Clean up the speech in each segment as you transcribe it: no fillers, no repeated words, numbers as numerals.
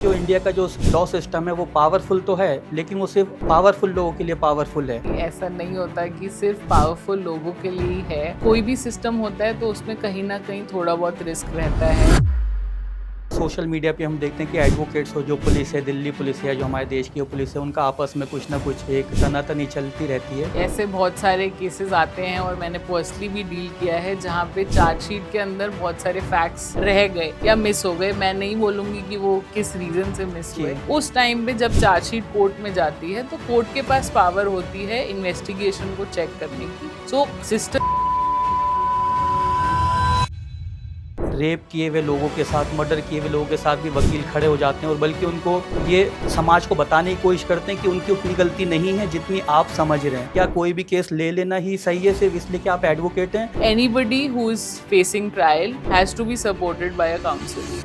जो इंडिया का जो लॉ सिस्टम है वो पावरफुल तो है, लेकिन वो सिर्फ पावरफुल लोगों के लिए पावरफुल है। ऐसा नहीं होता कि सिर्फ पावरफुल लोगों के लिए ही है। कोई भी सिस्टम होता है तो उसमें कहीं ना कहीं थोड़ा बहुत रिस्क रहता है। सोशल मीडिया पे हम देखते हैं कि एडवोकेट्स हो, जो पुलिस है, दिल्ली पुलिस है, जो हमारे देश की पुलिस है, उनका आपस में कुछ ना कुछ एक तनातनी चलती रहती है। ऐसे बहुत सारे केसेस आते हैं और मैंने पर्सनली भी डील किया है जहाँ पे चार्जशीट के अंदर बहुत सारे फैक्ट्स रह गए या मिस हो गए। मैं नहीं बोलूंगी कि वो किस रीजन से मिस हुए। उस टाइम पे जब चार्जशीट कोर्ट में जाती है तो कोर्ट के पास पावर होती है इन्वेस्टिगेशन को चेक करने की। सो सिस्टम रेप किए हुए लोगों के साथ, मर्डर किए हुए लोगों के साथ भी वकील खड़े हो जाते हैं और बल्कि उनको ये समाज को बताने की कोशिश करते हैं कि उनकी उतनी गलती नहीं है जितनी आप समझ रहे हैं। क्या कोई भी केस ले लेना ही सही है सिर्फ इसलिए कि आप एडवोकेट हैं? anybody who is facing trial has to be supported by a counsel.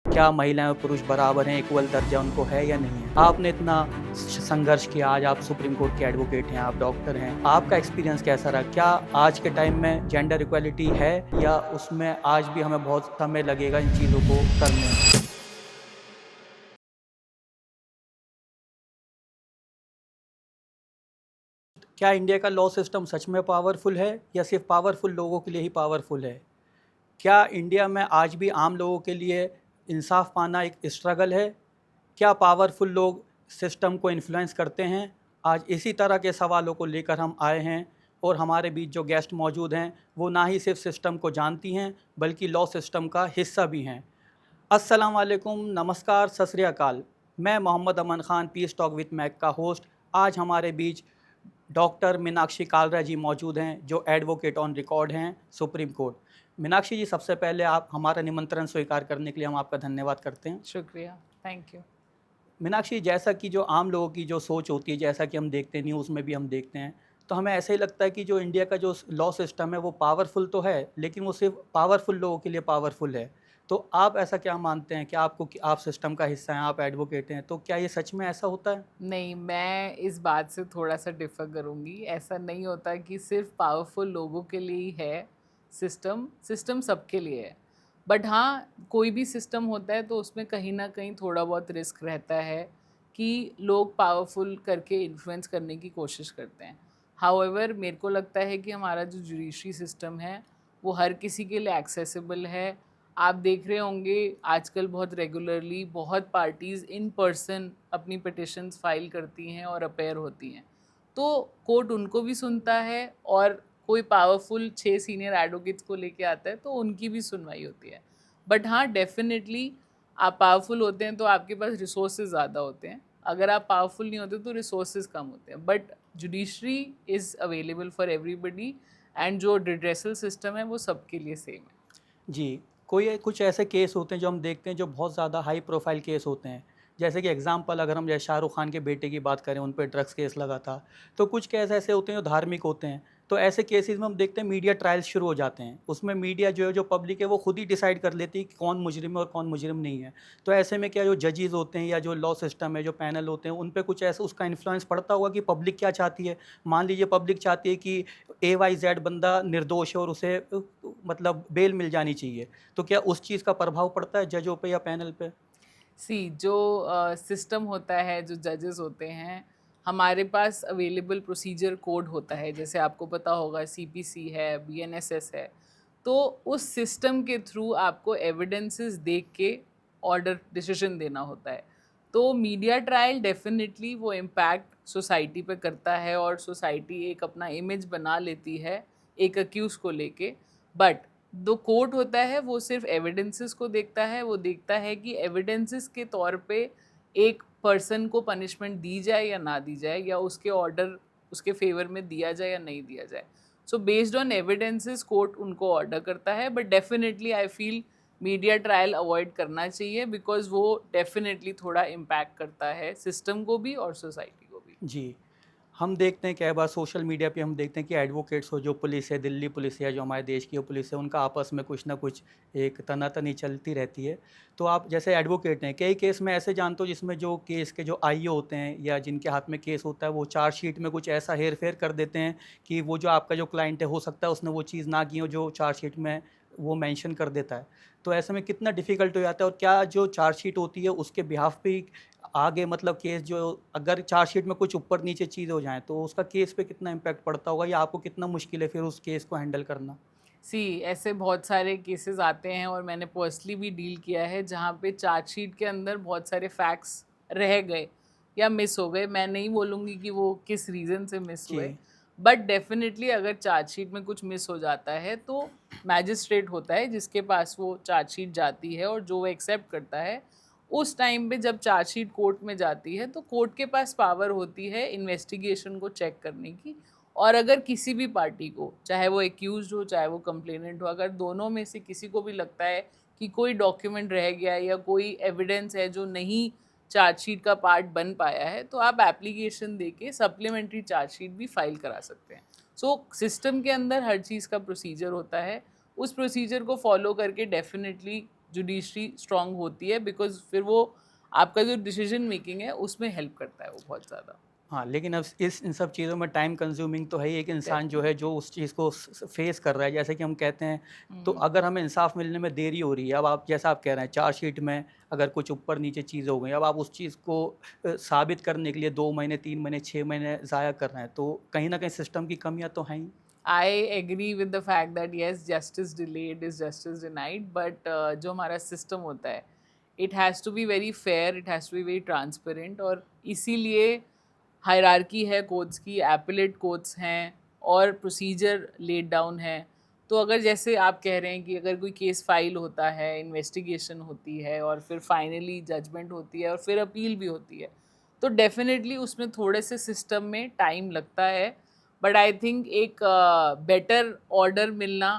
क्या महिलाएं और पुरुष बराबर हैं, इक्वल दर्जा उनको है या नहीं है? आपने इतना संघर्ष किया, आज आप सुप्रीम कोर्ट के एडवोकेट हैं, आप डॉक्टर हैं, आपका एक्सपीरियंस कैसा रहा? क्या आज के टाइम में जेंडर इक्वलिटी है या उसमें आज भी हमें बहुत समय लगेगा इन चीज़ों को करने में? क्या इंडिया का लॉ सिस्टम सच में पावरफुल है या सिर्फ पावरफुल लोगों के लिए ही पावरफुल है? क्या इंडिया में आज भी आम लोगों के लिए इंसाफ पाना एक स्ट्रगल है? क्या पावरफुल लोग सिस्टम को इन्फ्लुएंस करते हैं? आज इसी तरह के सवालों को लेकर हम आए हैं और हमारे बीच जो गेस्ट मौजूद हैं वो ना ही सिर्फ सिस्टम को जानती हैं बल्कि लॉ सिस्टम का हिस्सा भी हैं। अस्सलाम वालेकुम, नमस्कार, सत श्री अकाल। मैं Mohammad Aman Khan, peace talk with Mac का होस्ट। आज हमारे बीच डॉक्टर मीनाक्षी कालरा जी मौजूद हैं जो एडवोकेट ऑन रिकॉर्ड हैं सुप्रीम कोर्ट। मीनाक्षी जी, सबसे पहले आप हमारा निमंत्रण स्वीकार करने के लिए हम आपका धन्यवाद करते हैं। शुक्रिया, थैंक यू। मीनाक्षी, जैसा कि जो आम लोगों की जो सोच होती है, जैसा कि हम देखते हैं न्यूज़ में भी हम देखते हैं, तो हमें ऐसे ही लगता है कि जो इंडिया का जो लॉ सिस्टम है वो पावरफुल तो है, लेकिन वो सिर्फ पावरफुल लोगों के लिए पावरफुल है। तो आप ऐसा क्या मानते हैं कि आपको, कि आप सिस्टम का हिस्सा हैं, आप एडवोकेट हैं, तो क्या ये सच में ऐसा होता है? नहीं, मैं इस बात से थोड़ा सा डिफ़र करूँगी। ऐसा नहीं होता कि सिर्फ पावरफुल लोगों के लिए ही है सिस्टम। सिस्टम सबके लिए है। बट हाँ, कोई भी सिस्टम होता है तो उसमें कहीं न कहीं थोड़ा बहुत रिस्क रहता है कि लोग पावरफुल करके इन्फ्लुएंस करने की कोशिश करते हैं। हाउएवर मेरे को लगता है कि हमारा जो जुडिशरी सिस्टम है वो हर किसी के लिए एक्सेसिबल है। आप देख रहे होंगे आजकल बहुत रेगुलरली बहुत पार्टीज़ इन पर्सन अपनी पिटिशंस फाइल करती हैं और अपेयर होती हैं। तो कोर्ट उनको भी सुनता है और कोई पावरफुल 6 सीनियर एडवोकेट्स को लेके आता है तो उनकी भी सुनवाई होती है। बट हाँ, डेफ़िनेटली आप पावरफुल होते हैं तो आपके पास रिसोर्सेज़ ज़्यादा होते हैं। अगर आप पावरफुल नहीं होते तो रिसोर्सेज़ कम होते हैं। But judiciary is available for everybody and जो रिड्रेसल सिस्टम है वो सबके लिए सेम है। जी, कोई कुछ ऐसे केस होते हैं जो हम देखते हैं जो बहुत ज़्यादा हाई प्रोफाइल केस होते हैं। जैसे कि एग्ज़ाम्पल अगर हम जैसे शाहरुख खान के बेटे की बात करें, उन पे ड्रग्स केस लगा था। तो कुछ केस ऐसे होते हैं जो धार्मिक होते हैं। तो ऐसे केसेस में हम देखते हैं मीडिया ट्रायल्स शुरू हो जाते हैं। उसमें मीडिया जो है, जो पब्लिक है, वो खुद ही डिसाइड कर लेती है कि कौन मुजरिम है और कौन मुजरिम नहीं है। तो ऐसे में क्या जो जजेस होते हैं या जो लॉ सिस्टम है, जो पैनल होते हैं, उन पे कुछ ऐसा उसका इन्फ्लुएंस पड़ता होगा कि पब्लिक क्या चाहती है? मान लीजिए पब्लिक चाहती है कि XYZ बंदा निर्दोष है और उसे मतलब बेल मिल जानी चाहिए। तो क्या उस चीज़ का प्रभाव पड़ता है जजों पे या पैनल पे? जो सिस्टम होता है, जो जजेस होते हैं, हमारे पास अवेलेबल प्रोसीजर कोड होता है। जैसे आपको पता होगा सीपीसी है, बीएनएसएस है। तो उस सिस्टम के थ्रू आपको एविडेंसेस देख के ऑर्डर डिसीजन देना होता है। तो मीडिया ट्रायल डेफिनेटली वो इम्पैक्ट सोसाइटी पे करता है और सोसाइटी एक अपना इमेज बना लेती है एक अक्यूज़ को लेके। बट जो कोर्ट होता है वो सिर्फ एविडेंसेस को देखता है। वो देखता है कि एविडेंसेस के तौर पे एक पर्सन को पनिशमेंट दी जाए या ना दी जाए, या उसके ऑर्डर उसके फेवर में दिया जाए या नहीं दिया जाए। So based on evidences court उनको ऑर्डर करता है। But definitely I feel media trial avoid करना चाहिए बिकॉज वो डेफिनेटली थोड़ा इम्पैक्ट करता है सिस्टम को भी और सोसाइटी को भी। जी। हम देखते हैं कई बार सोशल मीडिया पे हम देखते हैं कि एडवोकेट्स हो, जो पुलिस है, दिल्ली पुलिस है, जो हमारे देश की वो पुलिस है, उनका आपस में कुछ ना कुछ एक तनातनी चलती रहती है। तो आप जैसे एडवोकेट हैं, कई केस में ऐसे जानते हो जिसमें जो केस के जो आईओ होते हैं या जिनके हाथ में केस होता है, वो चार्जशीट में कुछ ऐसा हेर-फेर कर देते हैं कि वो जो आपका जो क्लाइंट है, हो सकता है उसने वो चीज़ ना की हो जो चार्जशीट में वो मेंशन कर देता है। तो ऐसे में कितना डिफ़िकल्ट हो जाता है, और क्या जो चार्जशीट होती है उसके बिहाफ़ पे आगे मतलब केस जो, अगर चार्जशीट में कुछ ऊपर नीचे चीज़ हो जाए तो उसका केस पे कितना इम्पैक्ट पड़ता होगा, या आपको कितना मुश्किल है फिर उस केस को हैंडल करना? ऐसे बहुत सारे केसेस आते हैं और मैंने पर्सनली भी डील किया है जहाँ पे चार्जशीट के अंदर बहुत सारे फैक्ट्स रह गए या मिस हो गए। मैं नहीं बोलूँगी कि वो किस रीज़न से मिस जी। हुए, बट डेफिनेटली अगर चार्जशीट में कुछ मिस हो जाता है तो मैजिस्ट्रेट होता है जिसके पास वो चार्जशीट जाती है, और जो वो एक्सेप्ट करता है उस टाइम पे जब चार्जशीट कोर्ट में जाती है तो कोर्ट के पास पावर होती है इन्वेस्टिगेशन को चेक करने की। और अगर किसी भी पार्टी को, चाहे वो एक्यूज्ड हो चाहे वो कंप्लेनेंट हो, अगर दोनों में से किसी को भी लगता है कि कोई डॉक्यूमेंट रह गया है या कोई एविडेंस है जो नहीं चार्जशीट का पार्ट बन पाया है, तो आप एप्लीकेशन देके सप्लीमेंट्री चार्जशीट भी फाइल करा सकते हैं। सिस्टम के अंदर हर चीज़ का प्रोसीजर होता है, उस प्रोसीजर को फॉलो करके डेफिनेटली जुडिशरी स्ट्रांग होती है, बिकॉज फिर वो आपका जो डिसीजन मेकिंग है उसमें हेल्प करता है वो बहुत ज़्यादा। हाँ, लेकिन अब इस इन सब चीज़ों में टाइम कंज्यूमिंग तो है ही। एक इंसान जो है जो उस चीज़ को फेस कर रहा है, जैसे कि हम कहते हैं, तो अगर हमें इंसाफ मिलने में देरी हो रही है, अब आप जैसा आप कह रहे हैं चार्जशीट में अगर कुछ ऊपर नीचे चीज़ हो गई, अब आप उस चीज़ को साबित करने के लिए 2 महीने 3 महीने 6 महीने ज़ाया कर रहे हैं, तो कहीं ना कहीं सिस्टम की कमियां तो हैं ही। I agree with the fact that yes, justice delayed is justice denied, but जो हमारा सिस्टम होता है, it has to be very fair, it has to be very transparent, और इसीलिए हायरार्की है कोर्ट्स की, एपेलेट कोर्ट्स हैं और प्रोसीजर लेड डाउन है। तो अगर जैसे आप कह रहे हैं कि अगर कोई केस फाइल होता है, इन्वेस्टिगेशन होती है और फिर फाइनली जजमेंट होती है और फिर अपील भी होती है, तो डेफिनेटली उसमें थोड़े से सिस्टम में टाइम लगता है। बट आई थिंक एक बेटर ऑर्डर मिलना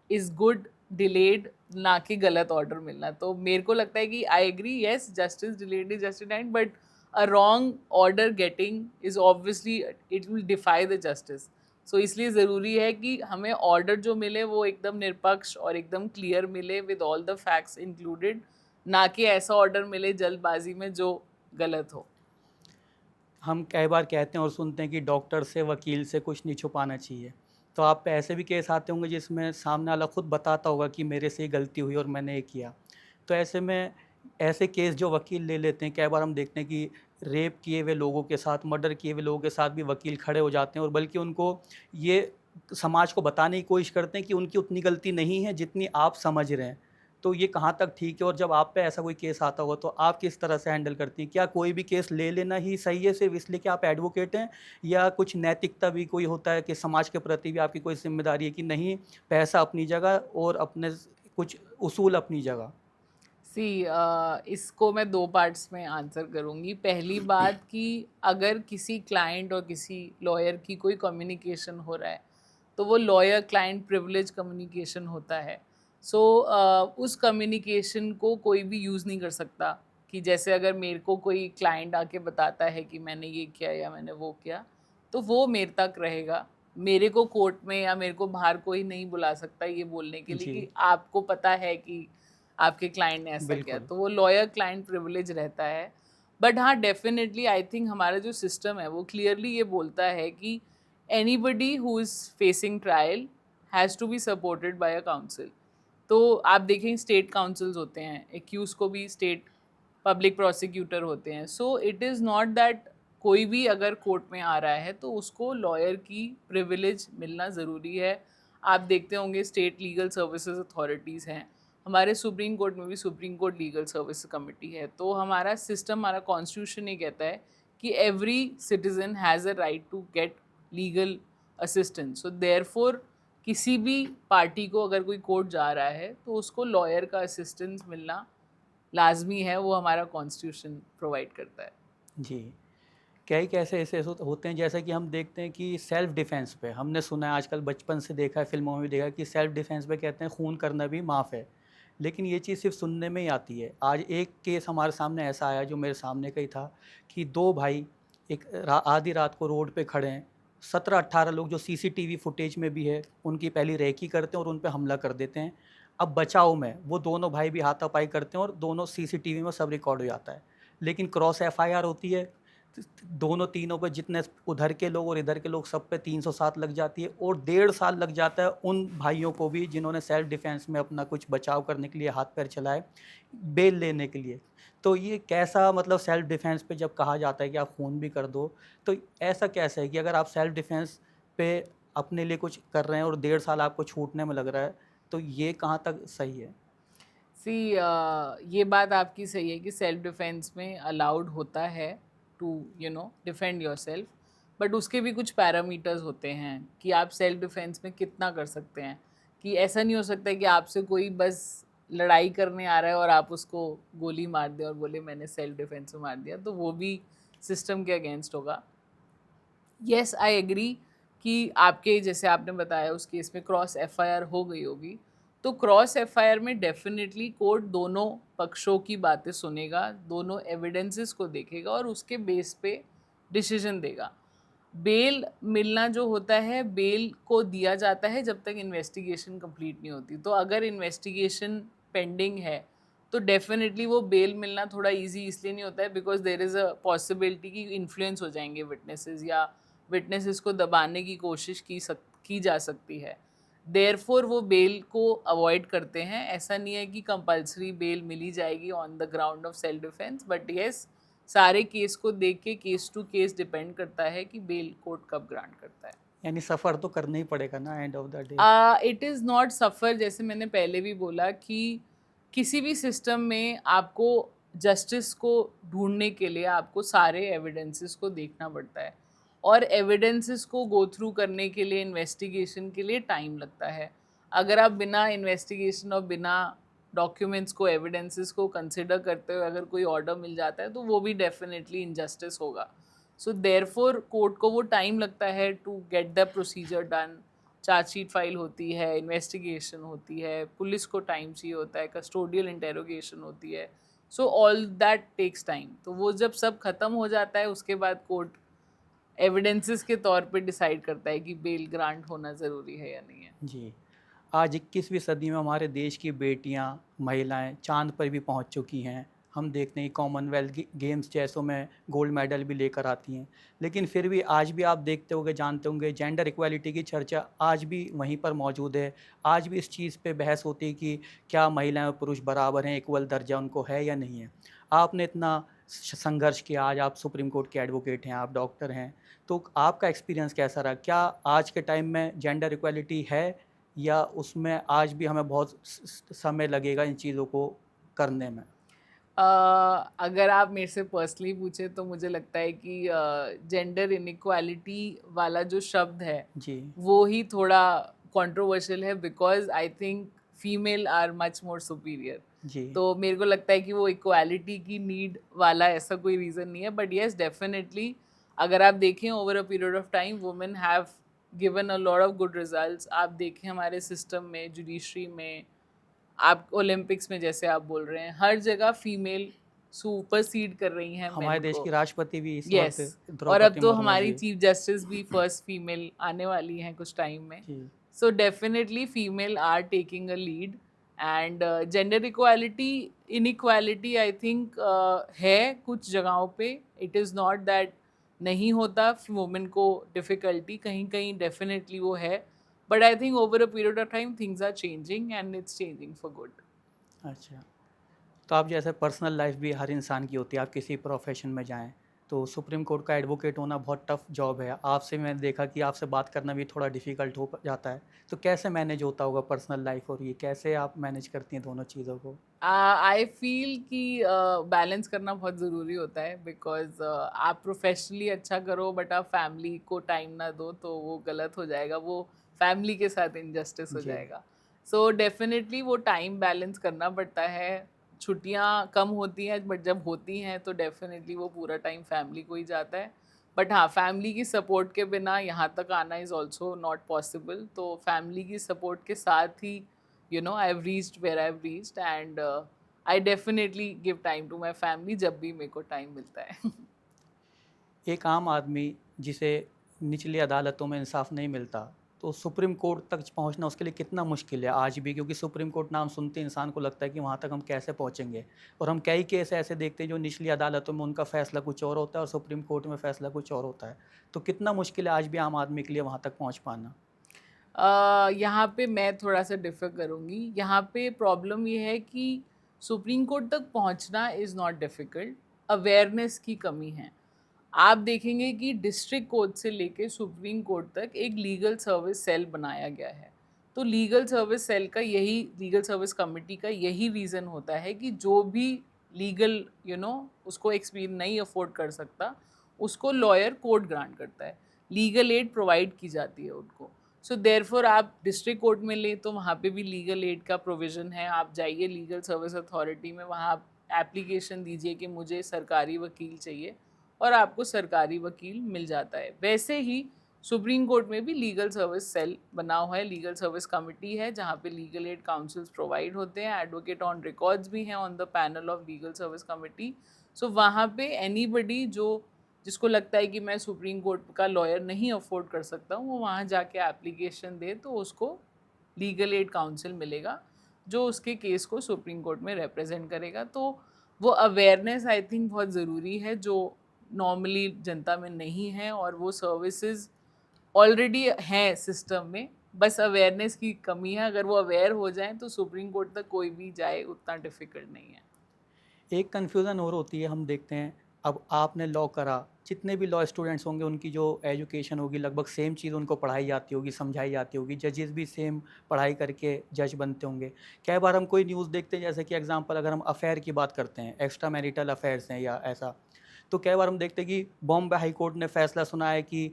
इज़ गुड डिलेड, ना कि गलत ऑर्डर मिलना। तो मेरे को लगता है कि I agree, yes justice delayed is justified, but a wrong order getting is obviously it will defy the justice. So इसलिए ज़रूरी है कि हमें ऑर्डर जो मिले वो एकदम निष्पक्ष और एकदम क्लियर मिले with all the facts included, ना कि ऐसा ऑर्डर मिले जल्दबाजी में जो गलत हो। हम कई बार कहते हैं और सुनते हैं कि डॉक्टर से वकील से कुछ नहीं छुपाना चाहिए, तो आप पे ऐसे भी केस आते होंगे जिसमें सामने वाला खुद बताता होगा कि मेरे से ही गलती हुई और मैंने ये किया, तो ऐसे में ऐसे केस जो वकील ले लेते हैं, कई बार हम देखते हैं कि रेप किए हुए लोगों के साथ, मर्डर किए हुए लोगों के साथ भी वकील खड़े हो जाते हैं, और बल्कि उनको ये समाज को बताने की कोशिश करते हैं कि उनकी उतनी गलती नहीं है जितनी आप समझ रहे हैं। तो ये कहाँ तक ठीक है, और जब आप पे ऐसा कोई केस आता होगा तो आप किस तरह से हैंडल करती हैं? क्या कोई भी केस ले लेना ही सही है सिर्फ़ इसलिए कि आप एडवोकेट हैं, या कुछ नैतिकता भी कोई होता है कि समाज के प्रति भी आपकी कोई ज़िम्मेदारी है कि नहीं, पैसा अपनी जगह और अपने कुछ उसूल अपनी जगह? इसको मैं 2 पार्ट्स में आंसर करूँगी। पहली बात कि अगर किसी क्लाइंट और किसी लॉयर की कोई कम्युनिकेशन हो रहा है, तो वो लॉयर क्लाइंट प्रिविलेज कम्युनिकेशन होता है। उस कम्युनिकेशन को कोई भी यूज़ नहीं कर सकता, कि जैसे अगर मेरे को कोई क्लाइंट आके बताता है कि मैंने ये किया या मैंने वो किया, तो वो मेरे तक रहेगा। मेरे को कोर्ट में या मेरे को बाहर कोई नहीं बुला सकता ये बोलने के लिए जी, कि आपको पता है कि आपके क्लाइंट ने ऐसा किया, बिल्कुल। तो वो लॉयर क्लाइंट प्रिविलेज रहता है। बट हाँ, डेफिनेटली आई थिंक हमारा जो सिस्टम है वो क्लियरली ये बोलता है कि anybody who is facing trial has to be supported by a council. तो आप देखें स्टेट काउंसिल्स होते हैं, एक्यूज को भी स्टेट पब्लिक प्रोसिक्यूटर होते हैं। So it is not that कोई भी अगर कोर्ट में आ रहा है तो उसको लॉयर की प्रिविलेज मिलना ज़रूरी है। आप देखते होंगे स्टेट लीगल सर्विसेज अथॉरिटीज़ हैं, हमारे सुप्रीम कोर्ट में भी supreme court legal service committee है। तो हमारा सिस्टम, हमारा कॉन्स्टिट्यूशन ये कहता है कि every citizen has a right to get legal assistance. So therefore किसी भी पार्टी को अगर कोई कोर्ट जा रहा है तो उसको लॉयर का असिस्टेंस मिलना लाजमी है, वो हमारा कॉन्स्टिट्यूशन प्रोवाइड करता है। जी। कई कैसे ऐसे होते हैं, जैसे कि हम देखते हैं कि सेल्फ डिफेंस पे हमने सुना है, आजकल बचपन से देखा है, फिल्मों में भी देखा है कि सेल्फ डिफेंस पे कहते हैं खून करना भी माफ़ है। लेकिन ये चीज़ सिर्फ सुनने में ही आती है। आज एक केस हमारे सामने ऐसा आया जो मेरे सामने का ही था, कि दो भाई एक आधी रात को रोड पे खड़े हैं, 17-18 लोग जो सीसीटीवी फुटेज में भी है उनकी पहली रेकी करते हैं और उन पे हमला कर देते हैं। अब बचाव में वो दोनों भाई भी हाथापाई करते हैं और दोनों सीसीटीवी में सब रिकॉर्ड हो जाता है। लेकिन क्रॉस एफआईआर होती है, दोनों तीनों पे जितने उधर के लोग और इधर के लोग सब पे 307 लग जाती है, और 1.5 साल लग जाता है उन भाइयों को भी जिन्होंने सेल्फ डिफेंस में अपना कुछ बचाव करने के लिए हाथ पैर चलाए, बेल लेने के लिए। तो ये कैसा, मतलब सेल्फ डिफेंस पे जब कहा जाता है कि आप खून भी कर दो, तो ऐसा कैसा है कि अगर आप सेल्फ डिफेंस पे अपने लिए कुछ कर रहे हैं और 1.5 साल आपको छूटने में लग रहा है, तो ये कहाँ तक सही है? सी ये बात आपकी सही है कि सेल्फ डिफेंस में अलाउड होता है to defend yourself, but उसके भी कुछ पैरामीटर्स होते हैं कि आप सेल्फ डिफेंस में कितना कर सकते हैं। कि ऐसा नहीं हो सकता है कि आपसे कोई बस लड़ाई करने आ रहा है और आप उसको गोली मार दें और बोले मैंने सेल्फ डिफेंस में मार दिया, तो वो भी सिस्टम के अगेंस्ट होगा। येस, आई एग्री कि आपके जैसे आपने बताया उस केस में क्रॉस एफआईआर हो गई होगी, तो क्रॉस एफआईआर में डेफिनेटली कोर्ट दोनों पक्षों की बातें सुनेगा, दोनों एविडेंसेस को देखेगा और उसके बेस पे डिसीजन देगा। बेल मिलना जो होता है, बेल को दिया जाता है जब तक इन्वेस्टिगेशन कंप्लीट नहीं होती। तो अगर इन्वेस्टिगेशन पेंडिंग है तो डेफिनेटली वो बेल मिलना थोड़ा इजी इसलिए नहीं होता है because there is a possibility कि इन्फ्लुएंस हो जाएंगे विटनेसेस, या विटनेसेस को दबाने की कोशिश की जा सकती है। देयरफॉर वो बेल को अवॉइड करते हैं। ऐसा नहीं है कि कंपलसरी बेल मिली जाएगी on the ground of self defence, but yes, सारे केस को देख के केस टू केस डिपेंड करता है कि बेल कोर्ट कब ग्रांट करता है। यानी सफ़र तो करना ही पड़ेगा ना end of the day? It is not suffer. जैसे मैंने पहले भी बोला कि किसी भी सिस्टम में आपको जस्टिस को ढूंढने के लिए आपको सारे एविडेंसेस को देखना पड़ता है, और एविडेंसेस को गो थ्रू करने के लिए, इन्वेस्टिगेशन के लिए टाइम लगता है। अगर आप बिना इन्वेस्टिगेशन और बिना डॉक्यूमेंट्स को, एविडेंसेस को कंसिडर करते हुए अगर कोई ऑर्डर मिल जाता है तो वो भी डेफिनेटली इनजस्टिस होगा। सो देयरफॉर कोर्ट को वो टाइम लगता है to get the procedure done. Chargesheet file होती है, इन्वेस्टिगेशन होती है, पुलिस को टाइम चाहिए होता है, कस्टोडियल इंटेरोगेशन होती है। So all that takes time. तो वो जब सब खत्म हो जाता है उसके बाद कोर्ट एविडेंसेस के तौर पे डिसाइड करता है कि बेल ग्रांट होना ज़रूरी है या नहीं है। जी। आज 21वीं सदी में हमारे देश की बेटियां, महिलाएं चांद पर भी पहुंच चुकी हैं। हम देखते हैं कॉमनवेल्थ गेम्स जैसों में गोल्ड मेडल भी लेकर आती हैं, लेकिन फिर भी आज भी आप देखते होंगे, जानते होंगे, जेंडर इक्वालिटी की चर्चा आज भी वहीं पर मौजूद है। आज भी इस चीज़ पे बहस होती है कि क्या महिलाएं और पुरुष बराबर हैं, इक्वल दर्जा उनको है या नहीं है। आपने इतना संघर्ष किया, आज आप सुप्रीम कोर्ट के एडवोकेट हैं, आप डॉक्टर हैं, तो आपका एक्सपीरियंस कैसा रहा? क्या आज के टाइम में जेंडर इक्वालिटी है, या उसमें आज भी हमें बहुत समय लगेगा इन चीज़ों को करने में? अगर आप मेरे से पर्सनली पूछे तो मुझे लगता है कि जेंडर इनइक्वालिटी वाला जो शब्द है जी। वो ही थोड़ा कंट्रोवर्शियल है, because I think female are much more superior. जी। तो मेरे को लगता है कि वो इक्वालिटी की नीड वाला ऐसा कोई रीज़न नहीं है, बट येस डेफिनेटली अगर आप देखें over a period of time women have given a lot of good results. आप देखें हमारे सिस्टम में, जुडिशरी में, आप ओलंपिक्स में जैसे आप बोल रहे हैं, हर जगह फीमेल सुपरसीड कर रही हैं हमारे मेन देश को। की राष्ट्रपति भी इस यस, वक्त और अब द्रौपदी तो मुर्मू हमारी जी। चीफ जस्टिस भी फर्स्ट फीमेल आने वाली हैं कुछ टाइम में। जी। So definitely female are taking a lead, and gender equality inequality I think है कुछ जगहों पे। इट इज़ नॉट दैट नहीं होता वुमेन को डिफ़िकल्टी, कहीं कहीं डेफिनेटली वो है, but I think over a period of time things are changing and it's changing for good. अच्छा। तो आप जैसे पर्सनल लाइफ भी हर इंसान की होती है, आप किसी प्रोफेशन में जाएं, तो सुप्रीम कोर्ट का एडवोकेट होना बहुत टफ जॉब है। आपसे मैंने देखा कि आपसे बात करना भी थोड़ा डिफ़िकल्ट हो जाता है, तो कैसे मैनेज होता होगा पर्सनल लाइफ और ये, कैसे आप मैनेज करती हैं दोनों चीज़ों को? आई फील कि बैलेंस करना बहुत ज़रूरी होता है, बिकॉज आप प्रोफेशनली अच्छा करो बट आप फैमिली को टाइम ना दो तो वो गलत हो जाएगा, वो फैमिली के साथ इनजस्टिस हो जी। जाएगा। सो डेफिनेटली वो टाइम बैलेंस करना पड़ता है। छुट्टियाँ कम होती हैं बट जब होती हैं तो डेफिनेटली वो पूरा टाइम फैमिली को ही जाता है। बट हाँ, फैमिली की सपोर्ट के बिना यहाँ तक आना इज़ ऑल्सो नॉट पॉसिबल। तो फैमिली की सपोर्ट के साथ ही I've reached where I've reached, and I definitely give time to my family जब भी मेरे को टाइम मिलता है। एक आम आदमी जिसे निचली अदालतों में इंसाफ नहीं मिलता, तो सुप्रीम कोर्ट तक पहुंचना उसके लिए कितना मुश्किल है आज भी, क्योंकि सुप्रीम कोर्ट नाम सुनते ही इंसान को लगता है कि वहां तक हम कैसे पहुंचेंगे। और हम कई केस ऐसे देखते हैं जो निचली अदालतों में उनका फैसला कुछ और होता है और सुप्रीम कोर्ट में फैसला कुछ और होता है। तो कितना मुश्किल है आज भी आम आदमी के लिए वहां तक पहुंच पाना। यहाँ पे मैं थोड़ा सा डिफर करूँगी। यहाँ पे प्रॉब्लम ये है कि सुप्रीम कोर्ट तक पहुँचना इज़ नॉट डिफ़िकल्ट, अवेयरनेस की कमी है। आप देखेंगे कि डिस्ट्रिक्ट कोर्ट से लेके सुप्रीम कोर्ट तक एक लीगल सर्विस सेल बनाया गया है। तो लीगल सर्विस सेल का यही, लीगल सर्विस कमिटी का यही रीज़न होता है कि जो भी लीगल उसको एक्सपीरियंस नहीं अफोर्ड कर सकता, उसको लॉयर कोर्ट ग्रांट करता है, लीगल एड प्रोवाइड की जाती है उनको। सो देयरफॉर आप डिस्ट्रिक्ट कोर्ट में लें तो वहाँ पे भी लीगल एड का प्रोविज़न है। आप जाइए लीगल सर्विस अथॉरिटी में, वहाँ आप एप्लीकेशन दीजिए कि मुझे सरकारी वकील चाहिए, और आपको सरकारी वकील मिल जाता है। वैसे ही सुप्रीम कोर्ट में भी लीगल सर्विस सेल बना हुआ है, लीगल सर्विस कमिटी है, जहाँ पे लीगल एड काउंसिल्स प्रोवाइड होते हैं, एडवोकेट ऑन रिकॉर्ड्स भी हैं on the panel of legal service committee. So वहाँ पे एनीबडी जिसको लगता है कि मैं सुप्रीम कोर्ट का लॉयर नहीं अफोर्ड कर सकता हूँ, वो वहाँ जाके एप्लीकेशन दे तो उसको लीगल एड काउंसिल मिलेगा जो उसके केस को सुप्रीम कोर्ट में रिप्रेजेंट करेगा। तो वो अवेयरनेस आई थिंक बहुत ज़रूरी है जो नॉर्मली जनता में नहीं है, और वो सर्विसेज ऑलरेडी हैं सिस्टम में, बस अवेयरनेस की कमी है। अगर वो अवेयर हो जाएं तो सुप्रीम कोर्ट तक कोई भी जाए उतना डिफ़िकल्ट नहीं है। एक कन्फ्यूज़न और होती है, हम देखते हैं अब आपने लॉ करा, जितने भी लॉ स्टूडेंट्स होंगे उनकी जो एजुकेशन होगी लगभग सेम चीज़ उनको पढ़ाई जाती होगी, समझाई जाती होगी, जजेस भी सेम पढ़ाई करके जज बनते होंगे। कई बार हम कोई न्यूज़ देखते हैं, जैसे कि एग्जांपल अगर हम अफेयर की बात करते हैं, एक्स्ट्रा मैरिटल अफेयर्स हैं या ऐसा, तो कई बार हम देखते हैं कि बॉम्बे हाई कोर्ट ने फैसला सुना है कि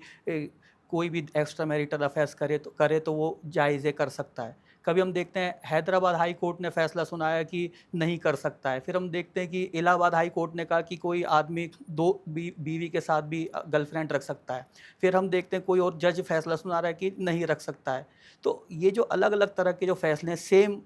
कोई भी एक्स्ट्रा मैरिटल अफेयर्स करे तो वो जायज़े कर सकता है। कभी हम देखते हैं हैदराबाद हाई कोर्ट ने फैसला सुनाया कि नहीं कर सकता है। फिर हम देखते हैं कि इलाहाबाद हाई कोर्ट ने कहा कि कोई आदमी दो बीवी के साथ भी गर्लफ्रेंड रख सकता है। फिर हम देखते हैं कोई और जज फैसला सुना रहा है कि नहीं रख सकता है। तो ये जो अलग अलग तरह के जो फैसले हैं सेम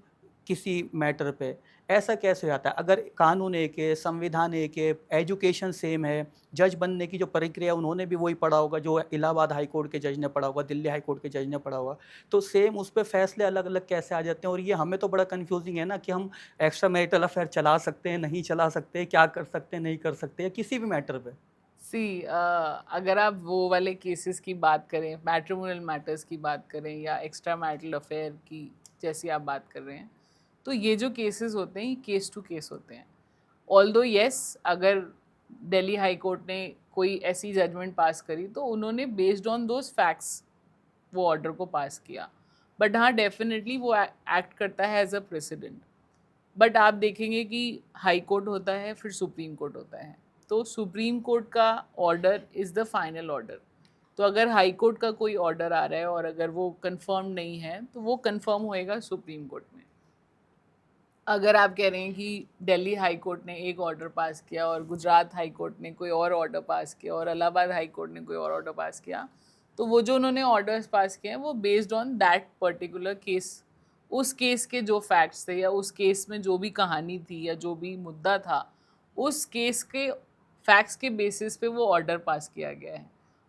किसी मैटर पे, ऐसा कैसे हो जाता है? अगर कानून एक है, संविधान एक है, एजुकेशन सेम है, जज बनने की जो प्रक्रिया उन्होंने भी वही पढ़ा होगा जो इलाहाबाद हाई कोर्ट के जज ने पढ़ा होगा, दिल्ली हाई कोर्ट के जज ने पढ़ा होगा, तो सेम उस पे फैसले अलग अलग कैसे आ जाते हैं? और ये हमें तो बड़ा कन्फ्यूजिंग है ना कि हम एक्स्ट्रा मैरिटल अफेयर चला सकते हैं, नहीं चला सकते, क्या कर सकते हैं, नहीं कर सकते, या किसी भी मैटर पे। अगर आप वो वाले केसेस की बात करें, मैट्रिमोनियल मैटर्स की बात करें या एक्स्ट्रा मैरिटल अफेयर की जैसी आप बात कर रहे हैं, तो ये जो केसेस होते हैं ये केस टू केस होते हैं। ऑल्दो येस, अगर दिल्ली हाई कोर्ट ने कोई ऐसी जजमेंट पास करी तो उन्होंने बेस्ड ऑन दोज फैक्ट्स वो ऑर्डर को पास किया, बट हाँ डेफिनेटली वो एक्ट करता है एज अ प्रेसिडेंट। बट आप देखेंगे कि हाई कोर्ट होता है, फिर सुप्रीम कोर्ट होता है, तो सुप्रीम कोर्ट का order is the final order. तो अगर हाई कोर्ट का कोई ऑर्डर आ रहा है और अगर वो कंफर्म नहीं है तो वो कंफर्म होएगा सुप्रीम कोर्ट में। अगर आप कह रहे हैं कि दिल्ली हाई कोर्ट ने एक ऑर्डर पास किया और गुजरात हाई कोर्ट ने कोई और ऑर्डर पास किया और इलाहाबाद हाई कोर्ट ने कोई और ऑर्डर पास किया, तो वो जो उन्होंने ऑर्डर्स पास किए हैं वो based on that particular case, उस केस के जो फैक्ट्स थे या उस केस में जो भी कहानी थी या जो भी मुद्दा था, उस केस के फैक्ट्स के बेसिस पे वो ऑर्डर पास किया गया है।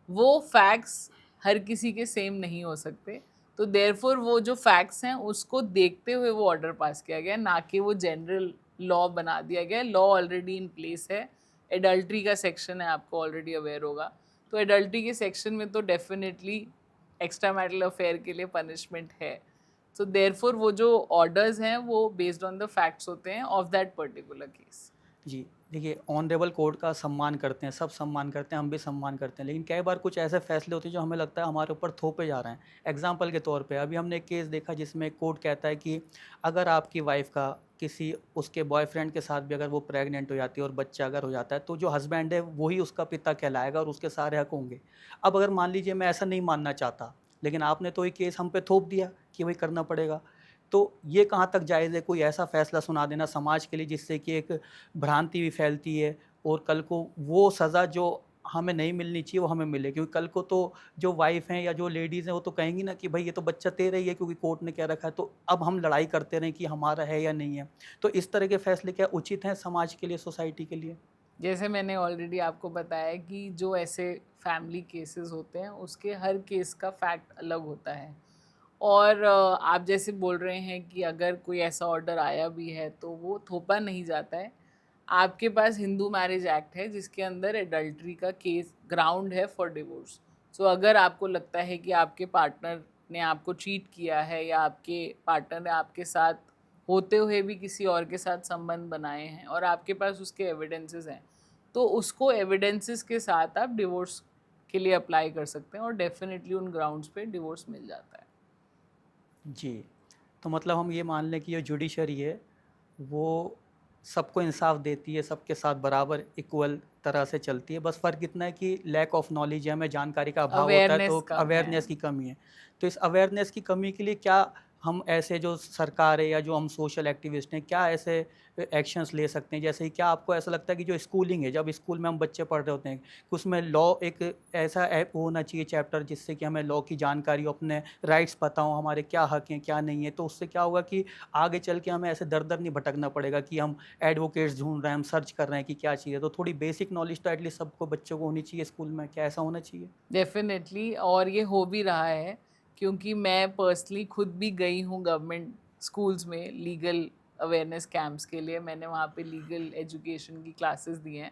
वो फैक्ट्स हर किसी के सेम नहीं हो सकते, तो देयरफॉर वो जो फैक्ट्स हैं उसको देखते हुए वो ऑर्डर पास किया गया, ना कि वो जनरल लॉ बना दिया गया। लॉ ऑलरेडी इन प्लेस है, एडल्ट्री का सेक्शन है, आपको ऑलरेडी अवेयर होगा, तो एडल्ट्री के सेक्शन में तो डेफिनेटली एक्स्ट्रा मैरिटल अफेयर के लिए पनिशमेंट है। सो देयरफॉर वो जो ऑर्डर्स हैं वो बेस्ड ऑन द फैक्ट्स होते हैं ऑफ दैट पर्टिकुलर केस। जी, देखिए ऑनरेबल कोर्ट का सम्मान करते हैं, सब सम्मान करते हैं, हम भी सम्मान करते हैं, लेकिन कई बार कुछ ऐसे फैसले होते हैं जो हमें लगता है हमारे ऊपर थोपे जा रहे हैं। एग्जाम्पल के तौर पे अभी हमने एक केस देखा जिसमें कोर्ट कहता है कि अगर आपकी वाइफ़ का किसी उसके बॉयफ्रेंड के साथ भी अगर वो प्रेग्नेंट हो जाती है और बच्चा अगर हो जाता है तो जो हस्बैंड है वही उसका पिता कहलाएगा और उसके सारे हक होंगे। अब अगर मान लीजिए मैं ऐसा नहीं मानना चाहता, लेकिन आपने तो ये केस हम पे थोप दिया कि वही करना पड़ेगा, तो ये कहाँ तक जायज़ है कोई ऐसा फ़ैसला सुना देना समाज के लिए जिससे कि एक भ्रांति भी फैलती है और कल को वो सज़ा जो हमें नहीं मिलनी चाहिए वो हमें मिले? क्योंकि कल को तो जो वाइफ़ हैं या जो लेडीज़ हैं वो तो कहेंगी ना कि भई ये तो बच्चा तेरा ही है क्योंकि कोर्ट ने कह रखा है, तो अब हम लड़ाई करते रहें कि हमारा है या नहीं है। तो इस तरह के फ़ैसले क्या उचित हैं समाज के लिए, सोसाइटी के लिए? जैसे मैंने ऑलरेडी आपको बताया कि जो ऐसे फैमिली केसेस होते हैं उसके हर केस का फैक्ट अलग होता है, और आप जैसे बोल रहे हैं कि अगर कोई ऐसा ऑर्डर आया भी है तो वो थोपा नहीं जाता है। आपके पास हिंदू मैरिज एक्ट है जिसके अंदर एडल्ट्री का केस ग्राउंड है फॉर डिवोर्स। सो अगर आपको लगता है कि आपके पार्टनर ने आपको चीट किया है या आपके पार्टनर ने आपके साथ होते हुए भी किसी और के साथ संबंध बनाए हैं और आपके पास उसके एविडेंसेस हैं, तो उसको एविडेंसेस के साथ आप डिवोर्स के लिए अप्लाई कर सकते हैं और डेफिनेटली उन ग्राउंड्स पे डिवोर्स मिल जाता है। जी, तो मतलब हम ये मान लें कि ये जुडिशरी है, वो सबको इंसाफ देती है, सबके साथ बराबर इक्वल तरह से चलती है, बस फ़र्क इतना है कि लैक ऑफ नॉलेज है, हमें जानकारी का अभाव होता है, अवेयरनेस तो कम है। अवेयरनेस की कमी है। तो इस अवेयरनेस की कमी के लिए क्या हम ऐसे जो सरकार है या जो हम सोशल एक्टिविस्ट हैं, क्या ऐसे एक्शंस ले सकते हैं? जैसे कि क्या आपको ऐसा लगता है कि जो स्कूलिंग है, जब स्कूल में हम बच्चे पढ़ रहे होते हैं, कि उसमें लॉ एक ऐसा ऐप होना चाहिए चैप्टर जिससे कि हमें लॉ की जानकारी हो, अपने राइट्स पता हो, हमारे क्या हक हैं, क्या नहीं है, तो उससे क्या होगा कि आगे चल के हमें ऐसे दर-दर नहीं भटकना पड़ेगा कि हम एडवोकेट्स ढूँढ रहे हैं, हम सर्च कर रहे हैं कि क्या चाहिए। तो थोड़ी बेसिक नॉलेज तो एटलीस्ट सबको बच्चों को होनी चाहिए स्कूल में, क्या ऐसा होना चाहिए? डेफिनेटली, और ये हो भी रहा है क्योंकि मैं पर्सनली खुद भी गई हूँ गवर्नमेंट स्कूल्स में लीगल अवेयरनेस कैंप्स के लिए। मैंने वहाँ पे लीगल एजुकेशन की क्लासेस दी हैं।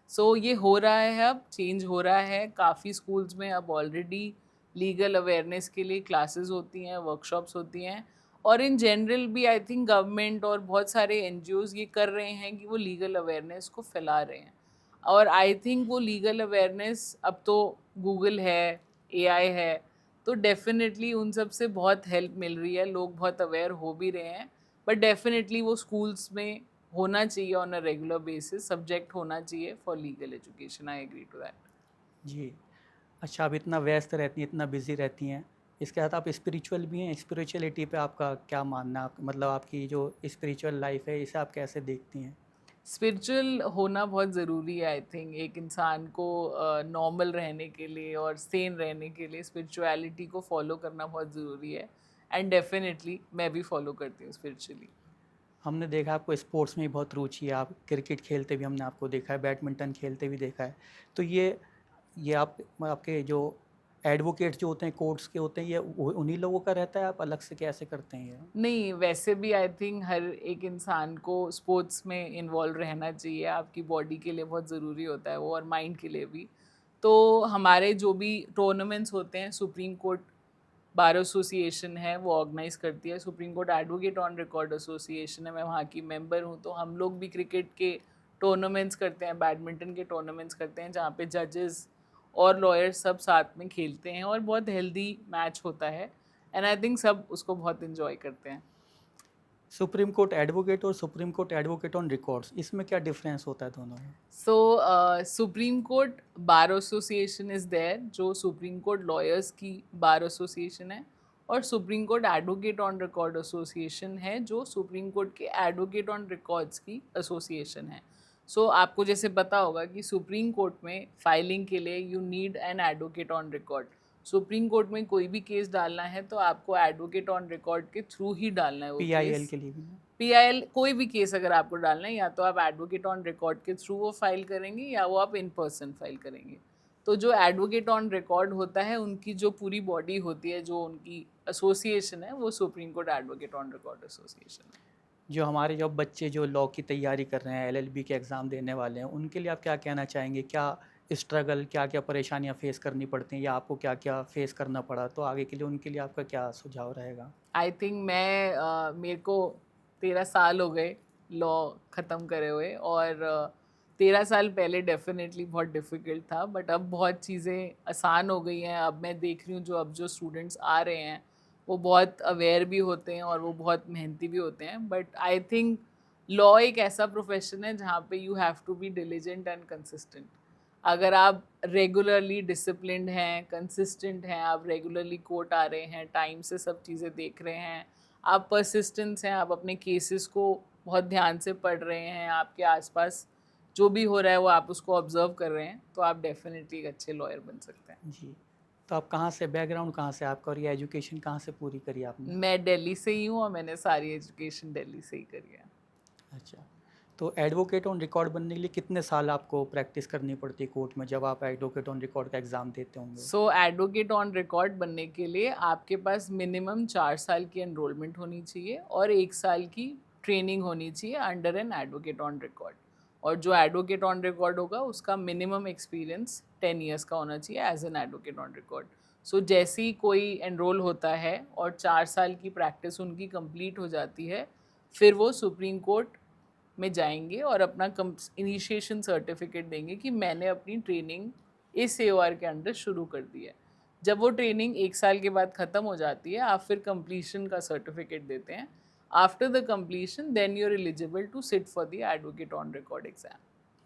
सो ये हो रहा है, अब चेंज हो रहा है। काफ़ी स्कूल्स में अब ऑलरेडी लीगल अवेयरनेस के लिए क्लासेस होती हैं, वर्कशॉप्स होती हैं। और इन जनरल भी आई थिंक गवर्नमेंट और बहुत सारे एनजीओज़ ये कर रहे हैं कि वो लीगल अवेयरनेस को फैला रहे हैं। और आई थिंक वो लीगल अवेयरनेस अब तो गूगल है, एआई है, तो डेफ़िनेटली उन सब से बहुत हेल्प मिल रही है, लोग बहुत अवेयर हो भी रहे हैं। बट डेफ़िनेटली वो स्कूल्स में होना चाहिए on a regular basis, subject होना चाहिए for legal education, I agree to that. जी। अच्छा, आप इतना व्यस्त रहती हैं, इतना बिज़ी रहती हैं, इसके साथ आप स्पिरिचुअल भी हैं, स्पिरिचुअलिटी पे आपका क्या मानना है? मतलब आपकी जो स्पिरिचुअल लाइफ़ है, इसे आप कैसे देखती हैं? स्पिरिचुअल होना बहुत ज़रूरी है आई थिंक एक इंसान को नॉर्मल रहने के लिए और सेन रहने के लिए स्पिरिचुअलिटी को फॉलो करना बहुत ज़रूरी है। एंड डेफ़िनेटली मैं भी फॉलो करती हूँ स्पिरिचुअली। हमने देखा आपको स्पोर्ट्स में भी बहुत रुचि है, आप क्रिकेट खेलते भी हमने आपको देखा है, बैडमिंटन खेलते भी देखा है। तो ये आप आपके जो एडवोकेट्स जो होते हैं, कोर्ट्स के होते हैं, ये उन्हीं लोगों का रहता है, आप अलग से कैसे करते हैं ये? नहीं, वैसे भी आई थिंक हर एक इंसान को स्पोर्ट्स में इन्वॉल्व रहना चाहिए, आपकी बॉडी के लिए बहुत ज़रूरी होता है वो और माइंड के लिए भी। तो हमारे जो भी टूर्नामेंट्स होते हैं, सुप्रीम कोर्ट बार एसोसिएशन है वो ऑर्गेनाइज़ करती है, supreme court advocate on record association है, मैं वहाँ की मेंबर हूँ। तो हम लोग भी क्रिकेट के टूर्नामेंट्स करते हैं, बैडमिंटन के टूर्नामेंट्स करते हैं, जहाँ पे जजेस और लॉयर्स सब साथ में खेलते हैं और बहुत हेल्दी मैच होता है। एंड आई थिंक सब उसको बहुत एंजॉय करते हैं। सुप्रीम कोर्ट एडवोकेट और supreme court advocate on records, इसमें क्या डिफरेंस होता है दोनों में? So supreme court bar association is there, जो सुप्रीम कोर्ट लॉयर्स की बार एसोसिएशन है, और supreme court advocate on record association है, जो सुप्रीम कोर्ट के एडवोकेट ऑन रिकॉर्ड्स की एसोसिएशन है। सो आपको जैसे पता होगा कि सुप्रीम कोर्ट में फाइलिंग के लिए you need an advocate on record. Supreme court में कोई भी केस डालना है तो आपको एडवोकेट ऑन रिकॉर्ड के थ्रू ही डालना है वो पीआईएल केस। के लिए भी ना? पीआईएल कोई भी केस अगर आपको डालना है, या तो आप एडवोकेट ऑन रिकॉर्ड के थ्रू वो फाइल करेंगे या वो आप इन पर्सन फाइल करेंगे। तो जो एडवोकेट ऑन रिकॉर्ड होता है, उनकी जो पूरी बॉडी होती है, जो उनकी एसोसिएशन है, वो supreme court advocate on record association है। जो हमारे जो बच्चे जो लॉ की तैयारी कर रहे हैं, एलएलबी के एग्ज़ाम देने वाले हैं, उनके लिए आप क्या कहना चाहेंगे? क्या स्ट्रगल, क्या-क्या परेशानियाँ फेस करनी पड़ती हैं या आपको क्या-क्या फेस करना पड़ा? तो आगे के लिए उनके लिए आपका क्या सुझाव रहेगा? आई थिंक मेरे को 13 साल हो गए लॉ ख़त्म करे हुए, और 13 साल पहले डेफिनेटली बहुत डिफ़िकल्ट था, बट अब बहुत चीज़ें आसान हो गई हैं। अब मैं देख रही हूँ जो अब जो स्टूडेंट्स आ रहे हैं वो बहुत अवेयर भी होते हैं और वो बहुत मेहनती भी होते हैं। बट आई थिंक लॉ एक ऐसा प्रोफेशन है जहाँ पे you have to be diligent and consistent. अगर आप रेगुलरली डिसिप्लिन्ड हैं, कंसिस्टेंट हैं, आप रेगुलरली कोर्ट आ रहे हैं, टाइम से सब चीज़ें देख रहे हैं, आप परसिस्टेंस हैं, आप अपने केसेस को बहुत ध्यान से पढ़ रहे हैं, आपके आसपास जो भी हो रहा है वो आप उसको ऑब्जर्व कर रहे हैं, तो आप डेफिनेटली एक अच्छे लॉयर बन सकते हैं। जी। तो आप कहाँ से, बैकग्राउंड कहाँ से आपका, और ये एजुकेशन कहाँ से पूरी करी आपने? मैं दिल्ली से ही हूँ और मैंने सारी एजुकेशन दिल्ली से ही करी है। अच्छा। तो एडवोकेट ऑन रिकॉर्ड बनने के लिए कितने साल आपको प्रैक्टिस करनी पड़ती है कोर्ट में जब आप एडवोकेट ऑन रिकॉर्ड का एग्ज़ाम देते होंगे? सो एडवोकेट ऑन रिकॉर्ड बनने के लिए आपके पास मिनिमम 4 साल की एनरोलमेंट होनी चाहिए और 1 साल की ट्रेनिंग होनी चाहिए under N advocate on record. और जो एडवोकेट ऑन रिकॉर्ड होगा उसका मिनिमम एक्सपीरियंस 10 ईयर्स का होना चाहिए as an advocate on record. So जैसे ही कोई एनरोल होता है और 4 साल की प्रैक्टिस उनकी कंप्लीट हो जाती है, फिर वो सुप्रीम कोर्ट में जाएंगे और अपना इनिशिएशन सर्टिफिकेट देंगे कि मैंने अपनी ट्रेनिंग इस AOR के अंडर शुरू कर दी है। जब वो ट्रेनिंग 1 साल के बाद ख़त्म हो जाती है, आप फिर कंप्लीशन का सर्टिफिकेट देते हैं। After the completion then you are eligible to sit for the advocate on record exam.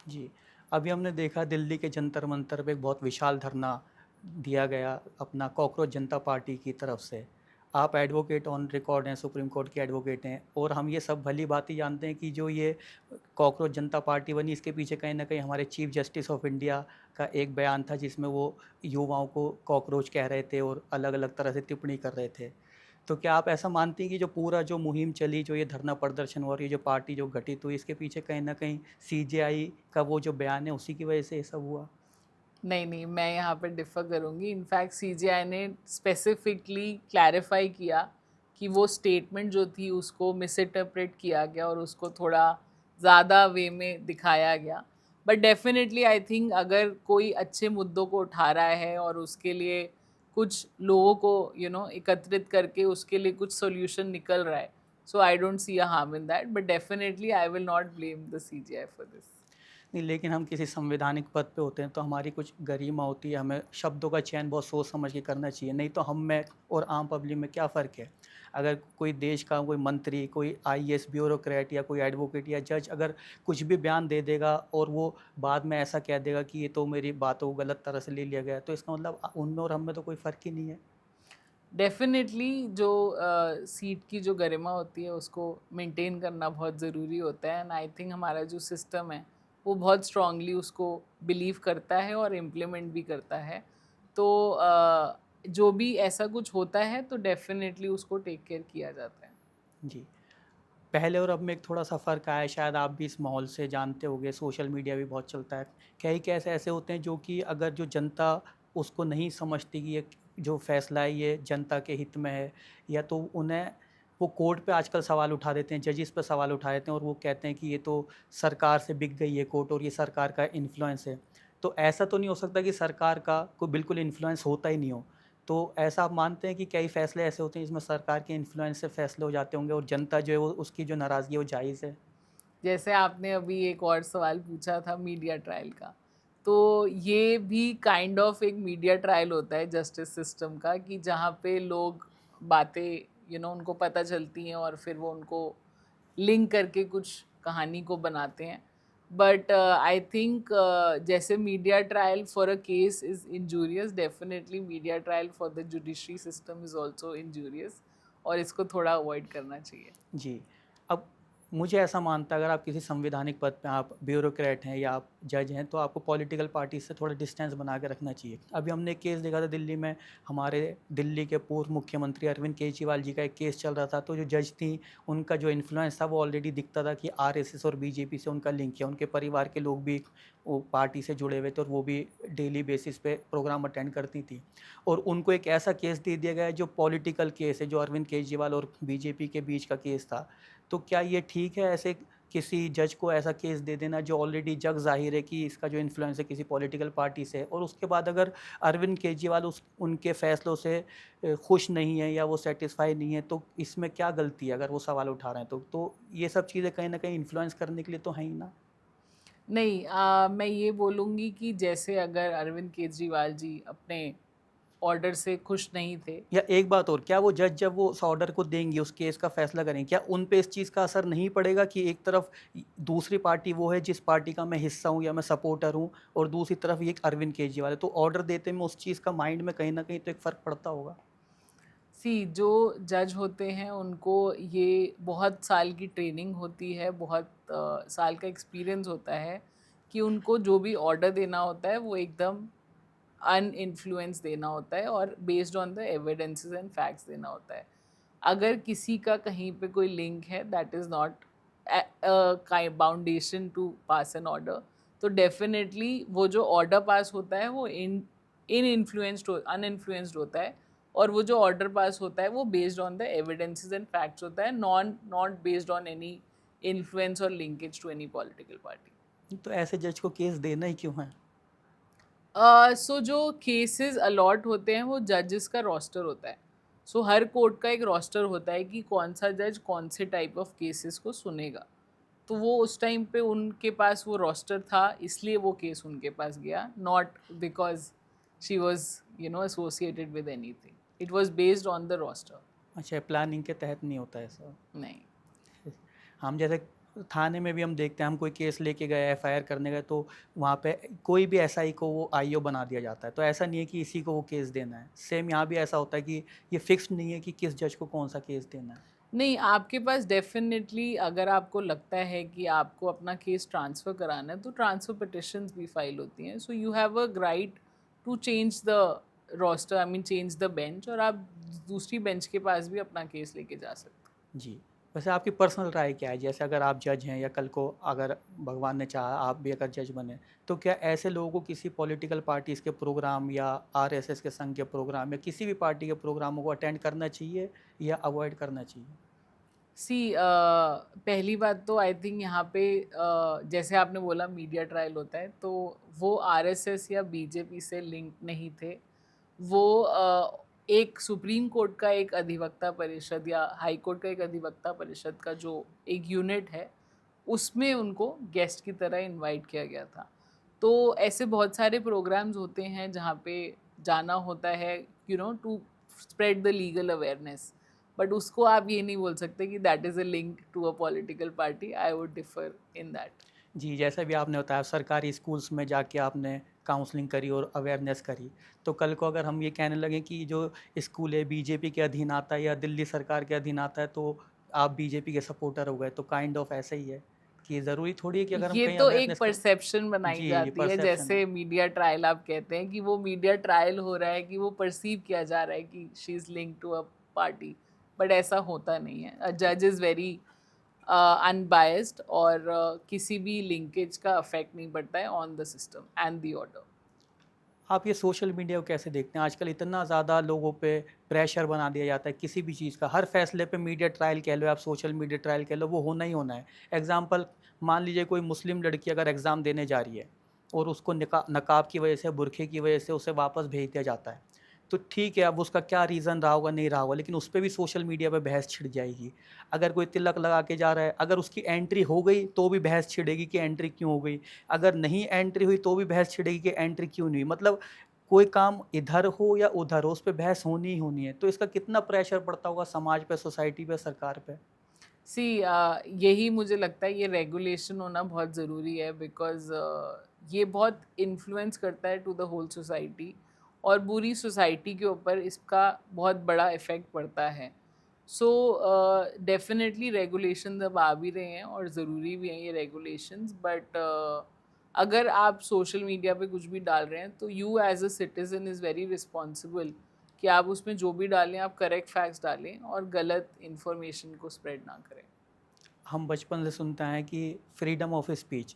जी। अभी हमने देखा दिल्ली के जंतर मंतर पे एक बहुत विशाल धरना दिया गया अपना कॉकरोच जनता पार्टी की तरफ से। आप एडवोकेट ऑन रिकॉर्ड हैं, सुप्रीम कोर्ट के एडवोकेट हैं और हम ये सब भली भांति जानते हैं कि जो ये कॉकरोच जनता पार्टी बनी इसके पीछे कहीं न कहीं हमारे चीफ जस्टिस ऑफ इंडिया का एक बयान था जिसमें वो युवाओं को कॉकरोच कह रहे थे और अलग-अलग तरह से टिप्पणी कर रहे थे। तो क्या आप ऐसा मानती हैं कि जो पूरा जो मुहिम चली, जो ये धरना प्रदर्शन हुआ और ये जो पार्टी जो गठित हुई, इसके पीछे कहीं न कहीं सीजेआई का वो जो बयान है, उसी की वजह से ये सब हुआ? नहीं नहीं, मैं यहाँ पर डिफ़र करूँगी। इनफैक्ट CGI ने स्पेसिफिकली क्लैरिफाई किया कि वो स्टेटमेंट जो थी उसको मिसइंटरप्रेट किया गया और उसको थोड़ा ज़्यादा वे में दिखाया गया। बट डेफिनेटली आई थिंक अगर कोई अच्छे मुद्दों को उठा रहा है और उसके लिए कुछ लोगों को एकत्रित करके उसके लिए कुछ सॉल्यूशन निकल रहा है, so I don't see a harm in that, but definitely I will not blame the CGI for this. नहीं, लेकिन हम किसी संवैधानिक पद पे होते हैं तो हमारी कुछ गरिमा होती है, हमें शब्दों का चयन बहुत सोच समझ के करना चाहिए, नहीं तो हम में और आम पब्लिक में क्या फ़र्क है। अगर कोई देश का कोई मंत्री, कोई आईएएस ब्यूरोक्रेट या कोई एडवोकेट या जज अगर कुछ भी बयान दे देगा और वो बाद में ऐसा कह देगा कि ये तो मेरी बातों को गलत तरह से ले लिया गया, तो इसका मतलब उनमें और हम में तो कोई फ़र्क ही नहीं है। डेफ़िनेटली जो सीट की जो गरिमा होती है उसको मेंटेन करना बहुत ज़रूरी होता है, एंड आई थिंक हमारा जो सिस्टम है वो बहुत स्ट्रांगली उसको बिलीव करता है और इम्प्लीमेंट भी करता है। तो जो भी ऐसा कुछ होता है तो डेफ़िनेटली उसको टेक केयर किया जाता है। जी। पहले और अब में एक थोड़ा-सा फ़र्क आया है, शायद आप भी इस माहौल से जानते होंगे, सोशल मीडिया भी बहुत चलता है। कई केस ऐसे होते हैं जो कि अगर जो जनता उसको नहीं समझती कि ये जो फ़ैसला है ये जनता के हित में है या तो उन्हें वो कोर्ट पे आजकल सवाल उठा देते हैं, जजेस पे सवाल उठा देते हैं और वो कहते हैं कि ये तो सरकार से बिक गई है कोर्ट और ये सरकार का इन्फ्लुएंस है। तो ऐसा तो नहीं हो सकता कि सरकार का कोई बिल्कुल इन्फ्लुएंस होता ही नहीं हो। तो ऐसा आप मानते हैं कि कई फ़ैसले ऐसे होते हैं जिसमें सरकार के इन्फ्लुएंस से फ़ैसले हो जाते होंगे और जनता जो है वो उसकी जो नाराज़गी है वो जायज़ है? जैसे आपने अभी एक और सवाल पूछा था मीडिया ट्रायल का, तो ये भी काइंड ऑफ एक मीडिया ट्रायल होता है जस्टिस सिस्टम का, कि जहाँ पे लोग बातें उनको पता चलती हैं और फिर वो उनको लिंक करके कुछ कहानी को बनाते हैं। बट आई थिंक जैसे media trial for a case is injurious, definitely media trial for the judiciary system is also injurious, और इसको थोड़ा अवॉइड करना चाहिए। जी। अब मुझे ऐसा मानता है अगर आप किसी संवैधानिक पद पे आप ब्यूरोक्रेट हैं या आप जज हैं तो आपको पॉलिटिकल पार्टी से थोड़ा डिस्टेंस बना के रखना चाहिए। अभी हमने एक केस देखा था दिल्ली में, हमारे दिल्ली के पूर्व मुख्यमंत्री अरविंद केजरीवाल जी का एक केस चल रहा था, तो जो जज थी उनका जो इन्फ्लुएंस था वो ऑलरेडी दिखता था कि आरएसएस और बीजेपी से उनका लिंक है। उनके परिवार के लोग भी वो पार्टी से जुड़े हुए थे और वो भी डेली बेसिस पे प्रोग्राम अटेंड करती थी। और उनको एक ऐसा केस दे दिया गया है जो पॉलिटिकल केस है, जो अरविंद केजरीवाल और बीजेपी के बीच का केस था। तो क्या ये ठीक है ऐसे किसी जज को ऐसा केस दे देना जो ऑलरेडी जग ज़ाहिर है कि इसका जो इन्फ्लुएंस है किसी पॉलिटिकल पार्टी से है और उसके बाद अगर अरविंद केजरीवाल उस उनके फ़ैसलों से खुश नहीं है या वो सैटिस्फाई नहीं है तो इसमें क्या गलती है अगर वो सवाल उठा रहे हैं तो ये सब चीज़ें कहीं न कहीं इन्फ्लुएंस करने के लिए तो हैं ही ना। नहीं, मैं ये बोलूँगी कि जैसे अगर अरविंद केजरीवाल जी अपने ऑर्डर से खुश नहीं थे। या एक बात और, क्या वो जज जब वो उस ऑर्डर को देंगे, उस केस का फैसला करेंगे, क्या उन पे इस चीज़ का असर नहीं पड़ेगा कि एक तरफ दूसरी पार्टी वो है जिस पार्टी का मैं हिस्सा हूँ या मैं सपोर्टर हूँ और दूसरी तरफ ये एक अरविंद केजरीवाल है, तो ऑर्डर देते में उस चीज़ का माइंड में कहीं न कहीं तो एक फ़र्क पड़ता होगा? जो जज होते हैं उनको ये बहुत साल की ट्रेनिंग होती है, बहुत साल का एक्सपीरियंस होता है कि उनको जो भी ऑर्डर देना होता है वो एकदम अनइन्फ्लुएंस देना होता है और based on the evidences and facts देना होता है। अगर किसी का कहीं पे कोई लिंक है, that is not boundation to pass an order, तो डेफिनेटली वो जो ऑर्डर पास होता है वो अनइन्फ्लुएंस्ड होता है, और वो जो ऑर्डर पास होता है वो based on the evidences and facts होता है, not based on any influence or linkage to any political party. तो ऐसे जज को केस देना ही क्यों है? सो जो केसेस अलॉट होते हैं वो जजेस का रोस्टर होता है। सो हर कोर्ट का एक रोस्टर होता है कि कौन सा जज कौन से टाइप ऑफ केसेस को सुनेगा। तो वो उस टाइम पे उनके पास वो रोस्टर था, इसलिए वो केस उनके पास गया, not because she was associated with anything, it was based on the roster. अच्छा, प्लानिंग के तहत नहीं होता ऐसा? नहीं। हम जैसे थाने में भी हम देखते हैं, हम कोई केस लेके गए, एफआईआर करने गए, तो वहाँ पे कोई भी एसआई को वो आईओ बना दिया जाता है। तो ऐसा नहीं है कि इसी को वो केस देना है। सेम यहाँ भी ऐसा होता है कि ये फिक्स्ड नहीं है कि किस जज को कौन सा केस देना है। नहीं, आपके पास डेफिनेटली अगर आपको लगता है कि आपको अपना केस ट्रांसफ़र कराना है तो ट्रांसफ़र पिटिशंस भी फाइल होती हैं। So you have a right to change the roster, I mean change the bench, और आप दूसरी बेंच के पास भी अपना केस लेके जा सकते हैं। जी। वैसे आपकी पर्सनल राय क्या है? जैसे अगर आप जज हैं या कल को अगर भगवान ने चाहा आप भी अगर जज बने, तो क्या ऐसे लोगों को किसी पॉलिटिकल पार्टीज़ के प्रोग्राम या आरएसएस के संघ के प्रोग्राम या किसी भी पार्टी के प्रोग्रामों को अटेंड करना चाहिए या अवॉइड करना चाहिए? सी पहली बात तो आई थिंक यहाँ पे जैसे आपने बोला मीडिया ट्रायल होता है, तो वो आरएसएस या बीजेपी से लिंक नहीं थे। वो एक सुप्रीम कोर्ट का एक अधिवक्ता परिषद या हाई कोर्ट का एक अधिवक्ता परिषद का जो एक यूनिट है, उसमें उनको गेस्ट की तरह इनवाइट किया गया था। तो ऐसे बहुत सारे प्रोग्राम्स होते हैं जहाँ पे जाना होता है, to spread the legal awareness, but उसको आप ये नहीं बोल सकते कि that is a link to a political party. I would differ in that. जी, जैसा भी आपने बताया सरकारी स्कूल्स में जाके आपने काउंसलिंग करी और अवेयरनेस करी, तो कल को अगर हम ये कहने लगें कि जो स्कूल है बीजेपी के अधीन आता है या दिल्ली सरकार के अधीन आता है, तो आप बीजेपी के सपोर्टर हो गए, तो काइंड ऑफ ऐसा ही है कि ज़रूरी थोड़ी है कि अगर हम ये कहीं तो एक अवेयरनेस करें। परसेप्शन बनाई जी, ये जाती है, परसेप्शन है। जैसे मीडिया ट्रायल आप कहते हैं कि वो मीडिया ट्रायल हो रहा है, कि वो परसीव किया जा रहा है कि she is link to a party, but ऐसा होता नहीं है। अ जज इज़ वेरी अनबायस्ड, और किसी भी लिंकेज का अफेक्ट नहीं पड़ता है on the system and the order. आप ये सोशल मीडिया को कैसे देखते हैं? आजकल इतना ज़्यादा लोगों पे प्रेशर बना दिया जाता है किसी भी चीज़ का, हर फैसले पे मीडिया ट्रायल कह लो, आप सोशल मीडिया ट्रायल कह लो, वो होना ही होना है। एग्ज़ाम्पल, मान लीजिए कोई मुस्लिम लड़की अगर एग्ज़ाम देने जा रही है और उसको नकाब की वजह से, बुरखे की वजह से उसे वापस भेज दिया जाता है। तो ठीक है, अब उसका क्या रीज़न रहा होगा, नहीं रहा होगा, लेकिन उस पे भी सोशल मीडिया पे बहस छिड़ जाएगी। अगर कोई तिलक लगा के जा रहा है, अगर उसकी एंट्री हो गई तो भी बहस छिड़ेगी कि एंट्री क्यों हो गई। अगर नहीं एंट्री हुई तो भी बहस छिड़ेगी कि एंट्री क्यों नहीं हुई। मतलब कोई काम इधर हो या उधर हो, उस पे बहस होनी ही होनी है। तो इसका कितना प्रेशर पड़ता होगा समाज पे, सोसाइटी पे, सरकार पे? सी यही मुझे लगता है, ये रेगुलेशन होना बहुत ज़रूरी है, बिकॉज़ ये बहुत इन्फ्लुएंस करता है टू द होल सोसाइटी, और पूरी सोसाइटी के ऊपर इसका बहुत बड़ा इफ़ेक्ट पड़ता है। सो डेफ़िनेटली रेगुलेशंस अब आ भी रहे हैं और ज़रूरी भी हैं ये रेगुलेशंस, बट अगर आप सोशल मीडिया पे कुछ भी डाल रहे हैं तो you as a citizen is very responsible कि आप उसमें जो भी डालें आप करेक्ट फैक्ट्स डालें और गलत इन्फॉर्मेशन को स्प्रेड ना करें। हम बचपन से सुनते हैं कि फ्रीडम ऑफ स्पीच,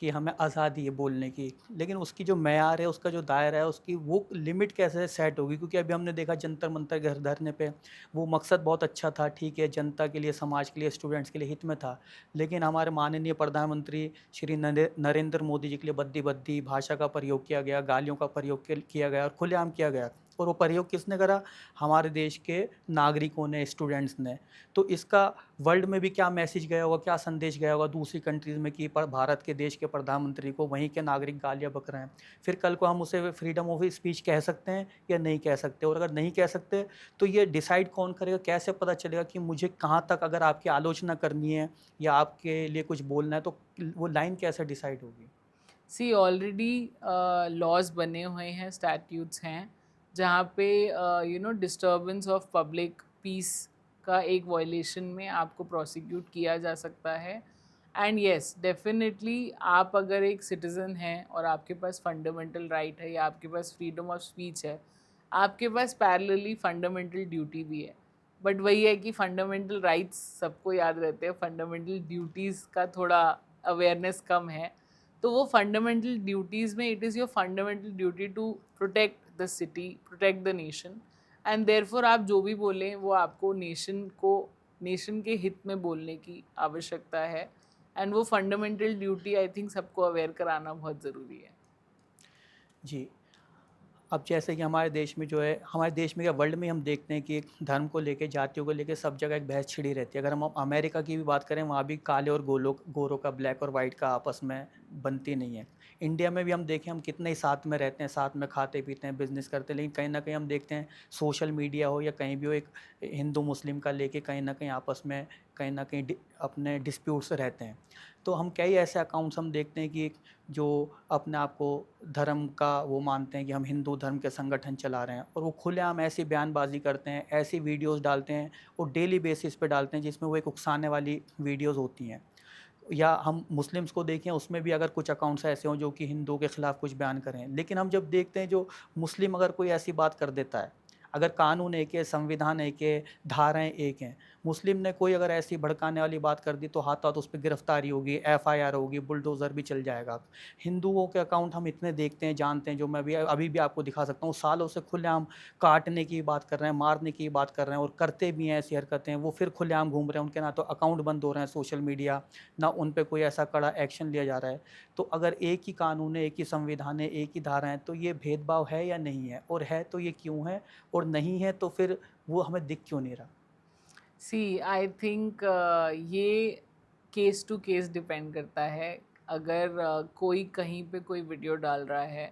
कि हमें आज़ादी है बोलने की, लेकिन उसकी जो मेयार है, उसका जो दायरा है, उसकी वो लिमिट कैसे सेट होगी? क्योंकि अभी हमने देखा जंतर मंतर घर धरने पे, वो मकसद बहुत अच्छा था, ठीक है, जनता के लिए, समाज के लिए, स्टूडेंट्स के लिए हित में था, लेकिन हमारे माननीय प्रधानमंत्री श्री नरेंद्र मोदी जी के लिए बद्दी बद्दी भाषा का प्रयोग किया गया, गालियों का प्रयोग किया गया और खुलेआम किया गया। और वो प्रयोग किसने करा? हमारे देश के नागरिकों ने, स्टूडेंट्स ने। तो इसका वर्ल्ड में भी क्या मैसेज गया होगा, क्या संदेश गया होगा दूसरी कंट्रीज़ में कि भारत के देश के प्रधानमंत्री को वहीं के नागरिक गालियाँ बक रहे हैं। फिर कल को हम उसे फ्रीडम ऑफ स्पीच कह सकते हैं या नहीं कह सकते? और अगर नहीं कह सकते तो ये डिसाइड कौन करेगा? कैसे पता चलेगा कि मुझे कहाँ तक अगर आपकी आलोचना करनी है या आपके लिए कुछ बोलना है, तो वो लाइन कैसे डिसाइड होगी? सी ऑलरेडी लॉज बने हुए हैं, स्टैट्यूट्स हैं, जहाँ पे डिस्टर्बेंस ऑफ पब्लिक पीस का एक वायलेशन में आपको प्रोसिक्यूट किया जा सकता है। एंड येस, डेफिनेटली आप अगर एक सिटीज़न हैं और आपके पास फंडामेंटल राइट है या आपके पास फ्रीडम ऑफ स्पीच है, आपके पास पैरेलली फंडामेंटल ड्यूटी भी है। बट वही है कि फंडामेंटल राइट्स सबको याद रहते हैं, फंडामेंटल ड्यूटीज़ का थोड़ा अवेयरनेस कम है। तो वो फंडामेंटल ड्यूटीज़ में it is your fundamental duty to protect the city, protect the nation, and therefore आप जो भी बोलें वो आपको नेशन के हित में बोलने की आवश्यकता है, एंड वो फंडामेंटल ड्यूटी आई थिंक सबको अवेयर कराना बहुत ज़रूरी है। जी। अब जैसे कि हमारे देश में जो है, हमारे देश में क्या वर्ल्ड में हम देखते हैं कि एक धर्म को लेके, जातियों को लेके सब जगह एक बहस छिड़ी रहती है। अगर हम अमेरिका की भी बात करें, वहाँ भी काले और गोरों का, ब्लैक और वाइट का आपस में बनती नहीं है। इंडिया में भी हम देखें, हम कितने ही साथ में रहते हैं, साथ में खाते पीते हैं, बिजनेस करते हैं, लेकिन कहीं ना कहीं हम देखते हैं सोशल मीडिया हो या कहीं भी हो, एक हिंदू मुस्लिम का लेके कहीं ना कहीं आपस में कहीं ना कहीं अपने डिस्प्यूट्स रहते हैं। तो हम कई ऐसे अकाउंट्स हम देखते हैं कि जो अपने आप को धर्म का वो मानते हैं कि हम हिंदू धर्म के संगठन चला रहे हैं, और वो खुलेआम ऐसी बयानबाजी करते हैं, ऐसी वीडियोस डालते हैं, और डेली बेसिस पे डालते हैं जिसमें वो एक उकसाने वाली वीडियोस होती हैं। या हम मुस्लिम्स को देखें, उसमें भी अगर कुछ अकाउंट्स ऐसे हों जो कि हिंदुओं के ख़िलाफ़ कुछ बयान करें, लेकिन हम जब देखते हैं जो मुस्लिम अगर कोई ऐसी बात कर देता है, अगर कानून एक है, संविधान एक है, धाराएँ एक हैं, मुस्लिम ने कोई अगर ऐसी भड़काने वाली बात कर दी तो हाथ-हाथ उस पे गिरफ्तारी होगी, एफआईआर होगी, बुलडोज़र भी चल जाएगा। हिंदुओं के अकाउंट हम इतने देखते हैं, जानते हैं, जो मैं भी अभी भी आपको दिखा सकता हूँ, सालों से खुलेआम काटने की बात कर रहे हैं, मारने की बात कर रहे हैं, और करते भी हैं ऐसी हरकतें। वो फिर खुलेआम घूम रहे हैं, उनके ना तो अकाउंट बंद हो रहे हैं सोशल मीडिया, ना उन पे कोई ऐसा कड़ा एक्शन लिया जा रहा है। तो अगर एक ही कानून है, एक ही संविधान है, एक ही धारा है, तो ये भेदभाव है या नहीं है? और है तो ये क्यों है? और नहीं है तो फिर वो हमें दिख क्यों नहीं रहा? सी आई थिंक ये केस टू केस डिपेंड करता है। अगर कोई कहीं पे कोई वीडियो डाल रहा है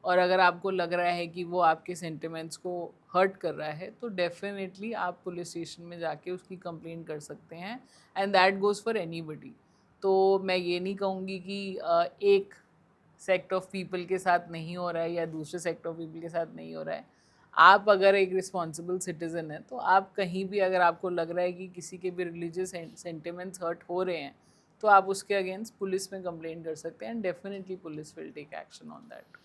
और अगर आपको लग रहा है कि वो आपके सेंटिमेंट्स को हर्ट कर रहा है, तो डेफिनेटली आप पुलिस स्टेशन में जाके उसकी कंप्लेंट कर सकते हैं, and that goes for anybody. तो मैं ये नहीं कहूँगी कि एक सेक्ट ऑफ पीपल के साथ नहीं हो रहा है या दूसरे सेक्ट ऑफ पीपल के साथ नहीं हो रहा है। आप अगर एक रिस्पॉन्सिबल सिटीज़न हैं, तो आप कहीं भी अगर आपको लग रहा है कि किसी के भी रिलीजियस सेंटिमेंट्स हर्ट हो रहे हैं, तो आप उसके अगेंस्ट पुलिस में कंप्लेंट कर सकते हैं, and definitely police will take action on that.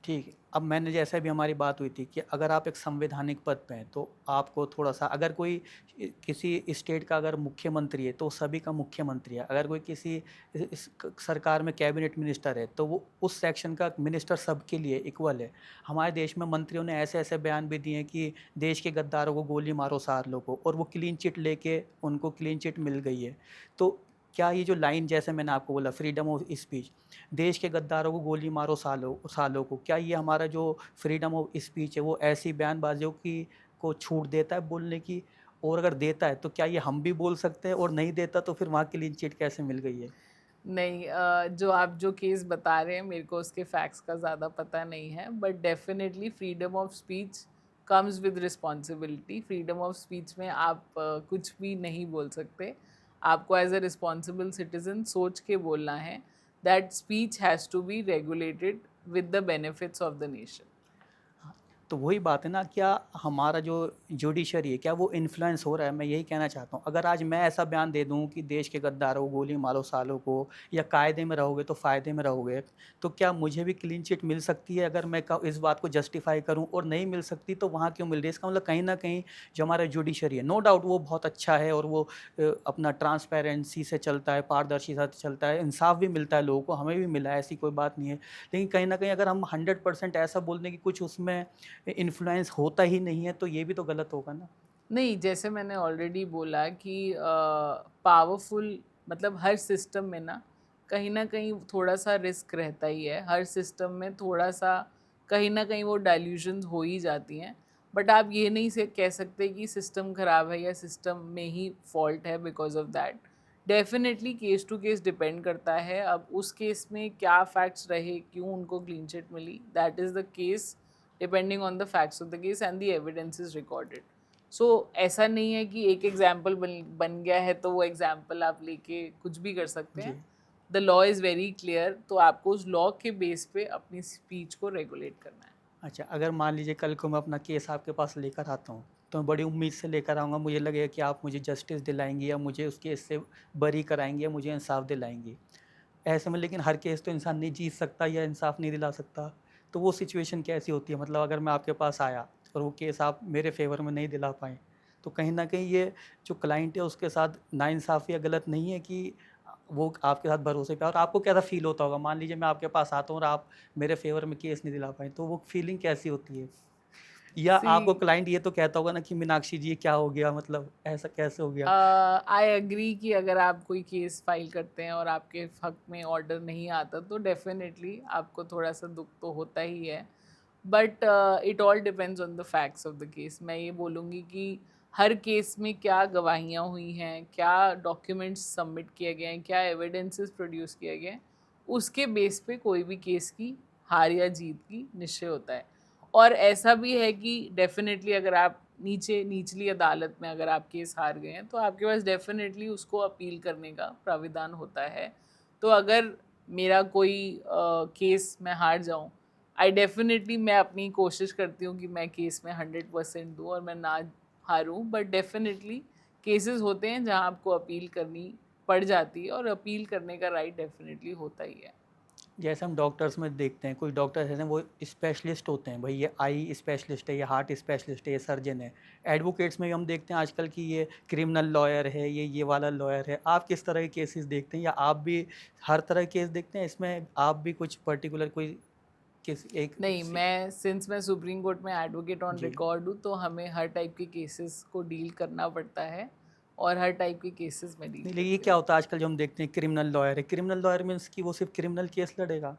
ठीक है। अब मैंने जैसे भी हमारी बात हुई थी कि अगर आप एक संवैधानिक पद पे हैं, तो आपको थोड़ा-सा, अगर कोई किसी स्टेट का अगर मुख्यमंत्री है, तो सभी का मुख्यमंत्री है। अगर कोई किसी इस सरकार में कैबिनेट मिनिस्टर है, तो वो उस सेक्शन का मिनिस्टर सबके लिए इक्वल है। हमारे देश में मंत्रियों ने ऐसे-ऐसे बयान भी दिए हैं कि देश के गद्दारों को गोली मारो सार लोगों, और वो क्लीन चिट लेके उनको क्लीन चिट मिल गई है। तो क्या ये जो लाइन, जैसे मैंने आपको बोला, फ्रीडम ऑफ स्पीच, देश के गद्दारों को गोली मारो सालों सालों को, क्या ये हमारा जो फ्रीडम ऑफ स्पीच है वो ऐसी बयानबाजियों की को छूट देता है बोलने की? और अगर देता है तो क्या ये हम भी बोल सकते हैं, और नहीं देता तो फिर वहाँ क्लीन चिट कैसे मिल गई है? नहीं, जो आप जो केस बता रहे हैं मेरे को उसके फैक्ट्स का ज़्यादा पता नहीं है, but definitely freedom of speech comes with responsibility. Freedom of speech में आप कुछ भी नहीं बोल सकते। आपको एज अ रिस्पॉन्सिबल सिटीजन सोच के बोलना है that speech has to be regulated with the benefits of the nation. हाँ, तो वही बात है ना, क्या हमारा जो जुडिशरी है, क्या वो इन्फ्लुएंस हो रहा है? मैं यही कहना चाहता हूँ। अगर आज मैं ऐसा बयान दे दूँ कि देश के गद्दारों को गोली मारो सालों को, या कायदे में रहोगे तो फ़ायदे में रहोगे, तो क्या मुझे भी क्लीन चिट मिल सकती है अगर मैं इस बात को जस्टिफ़ाई करूँ? और नहीं मिल सकती तो वहाँ क्यों मिल रही है? इसका मतलब कहीं न कहीं जो हमारा जुडिशरी है, नो डाउट वो बहुत अच्छा है, और वो अपना ट्रांसपेरेंसी से चलता है, पारदर्शिता से चलता है, इंसाफ़ भी मिलता है लोगों को, हमें भी मिला है, ऐसी कोई बात नहीं है। लेकिन कहीं न कहीं अगर हम 100% ऐसा बोल दें कि कुछ उसमें इन्फ्लुएंस होता ही नहीं है, तो ये भी तो गलत होगा ना? नहीं, जैसे मैंने ऑलरेडी बोला कि पावरफुल मतलब हर सिस्टम में ना कहीं न कहीं थोड़ा-सा रिस्क रहता ही है। हर सिस्टम में थोड़ा-सा कहीं न कहीं वो डाइल्यूशंस हो ही जाती हैं। बट आप ये नहीं से कह सकते कि सिस्टम ख़राब है या सिस्टम में ही फ़ॉल्ट है because of that. Definitely case to case depend करता है। अब उस केस में क्या फैक्ट्स रहे, क्यों उनको क्लीन चिट मिली, that is the case depending on the facts of the case and the evidence is recorded. So ऐसा नहीं है कि एक एग्जाम्पल बन गया है तो वो एग्जाम्पल आप लेके कुछ भी कर सकते जी। हैं। The law is very clear, तो आपको उस लॉ के बेस पे अपनी स्पीच को रेगुलेट करना है। अच्छा, अगर मान लीजिए कल को मैं अपना केस आपके पास लेकर आता हूँ, तो मैं बड़ी उम्मीद से लेकर आऊँगा, मुझे लगेगा कि आप मुझे जस्टिस दिलाएँगी, या मुझे उस केस से बरी कराएँगी, या मुझे इंसाफ़ दिलाएँगी। ऐसे में लेकिन हर केस तो इंसान नहीं जीत सकता या इंसाफ़ नहीं दिला सकता। तो वो सिचुएशन कैसी होती है? मतलब अगर मैं आपके पास आया और वो केस आप मेरे फ़ेवर में नहीं दिला पाएँ, तो कहीं ना कहीं ये जो क्लाइंट है उसके साथ नाइंसाफ़ी या गलत नहीं है कि वो आपके साथ भरोसे पे, और आपको कैसा फील होता होगा, मान लीजिए मैं आपके पास आता हूँ और आप मेरे फेवर में केस नहीं दिला पाए, तो वो फीलिंग कैसी होती है? या सी आपको क्लाइंट ये तो कहता होगा ना कि मीनाक्षी जी ये क्या हो गया, मतलब ऐसा कैसे हो गया? आई एग्री कि अगर आप कोई केस फाइल करते हैं और आपके हक में ऑर्डर नहीं आता तो डेफिनेटली आपको थोड़ा सा दुख तो होता ही है, but it all depends on the facts of the case. मैं ये बोलूँगी कि हर केस में क्या गवाहियाँ हुई हैं, क्या डॉक्यूमेंट्स सबमिट किए गए हैं, क्या एविडेंसेस प्रोड्यूस किए गए हैं, उसके बेस पे कोई भी केस की हार या जीत की निश्चय होता है। और ऐसा भी है कि डेफ़िनेटली अगर आप निचली अदालत में अगर आप केस हार गए हैं, तो आपके पास डेफ़िनेटली उसको अपील करने का प्राविधान होता है। तो अगर मेरा कोई केस मैं हार जाऊँ, मैं अपनी कोशिश करती हूँ कि मैं केस में 100% दूँ और मैं ना हारूँ, बट डेफ़िनेटली केसेस होते हैं जहाँ आपको अपील करनी पड़ जाती है और अपील करने का राइट डेफ़िनेटली होता ही है। जैसे हम डॉक्टर्स में देखते हैं, कुछ डॉक्टर्स हैं वो स्पेशलिस्ट होते हैं, भाई ये आई स्पेशलिस्ट है, ये हार्ट स्पेशलिस्ट है, ये सर्जन है। एडवोकेट्स में भी हम देखते हैं आजकल कि ये क्रिमिनल लॉयर है, ये वाला लॉयर है। आप किस तरह के केसेस देखते हैं, या आप भी हर तरह के केस देखते हैं, इसमें आप भी कुछ पर्टिकुलर कोई किस एक नहीं, मैं सुप्रीम कोर्ट में एडवोकेट ऑन जी। रिकॉर्ड हूँ, तो हमें हर टाइप के केसेस को डील करना पड़ता है और हर टाइप के केसेस मैं डील नहीं, लेकिन ये करती क्या हूँ। होता है आजकल जो हम देखते हैं क्रिमिनल लॉयर है, क्रिमिनल लॉयर मीन्स कि वो सिर्फ क्रिमिनल केस लड़ेगा?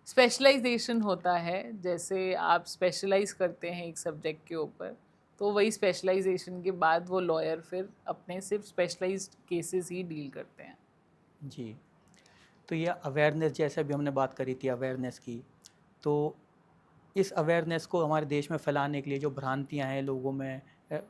स्पेशलाइजेशन होता है, जैसे आप स्पेशलाइज करते हैं एक सब्जेक्ट के ऊपर, तो वही स्पेशलाइजेशन के बाद वो लॉयर फिर अपने सिर्फ स्पेशलाइज्ड केसेस ही डील करते हैं। जी। तो ये अवेयरनेस, जैसे अभी हमने बात करी थी अवेयरनेस की, तो इस अवेयरनेस को हमारे देश में फैलाने के लिए जो भ्रांतियां हैं लोगों में,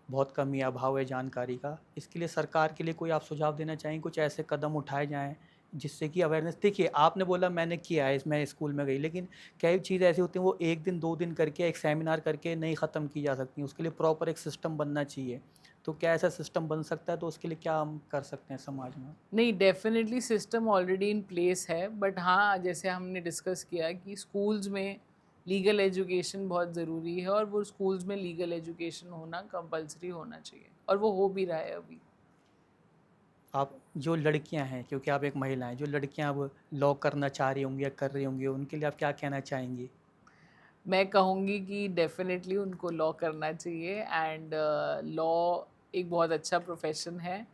बहुत कमी या अभाव है जानकारी का, इसके लिए सरकार के लिए कोई आप सुझाव देना चाहेंगे, कुछ ऐसे कदम उठाए जाएं जिससे कि अवेयरनेस, देखिए आपने बोला मैंने किया है, इसमें स्कूल में गई, लेकिन कई चीज़ ऐसी होती हैं वो एक दिन 2 दिन करके एक सेमिनार करके नहीं ख़त्म की जा सकती, उसके लिए प्रॉपर एक सिस्टम बनना चाहिए। तो क्या ऐसा सिस्टम बन सकता है, तो उसके लिए क्या हम कर सकते हैं समाज में? नहीं, definitely system already in place है, बट हाँ, जैसे हमने डिस्कस किया कि स्कूल्स में लीगल एजुकेशन बहुत ज़रूरी है और वो स्कूल्स में लीगल एजुकेशन होना कंपल्सरी होना चाहिए और वो हो भी रहा है अभी। आप जो लड़कियां हैं, क्योंकि आप एक महिला हैं, जो लड़कियां अब लॉ करना चाह रही होंगी या कर रही होंगी, उनके लिए आप क्या कहना चाहेंगी? मैं कहूँगी कि डेफ़िनेटली उनको लॉ करना चाहिए एंड लॉ एक बहुत अच्छा प्रोफ़ेशन है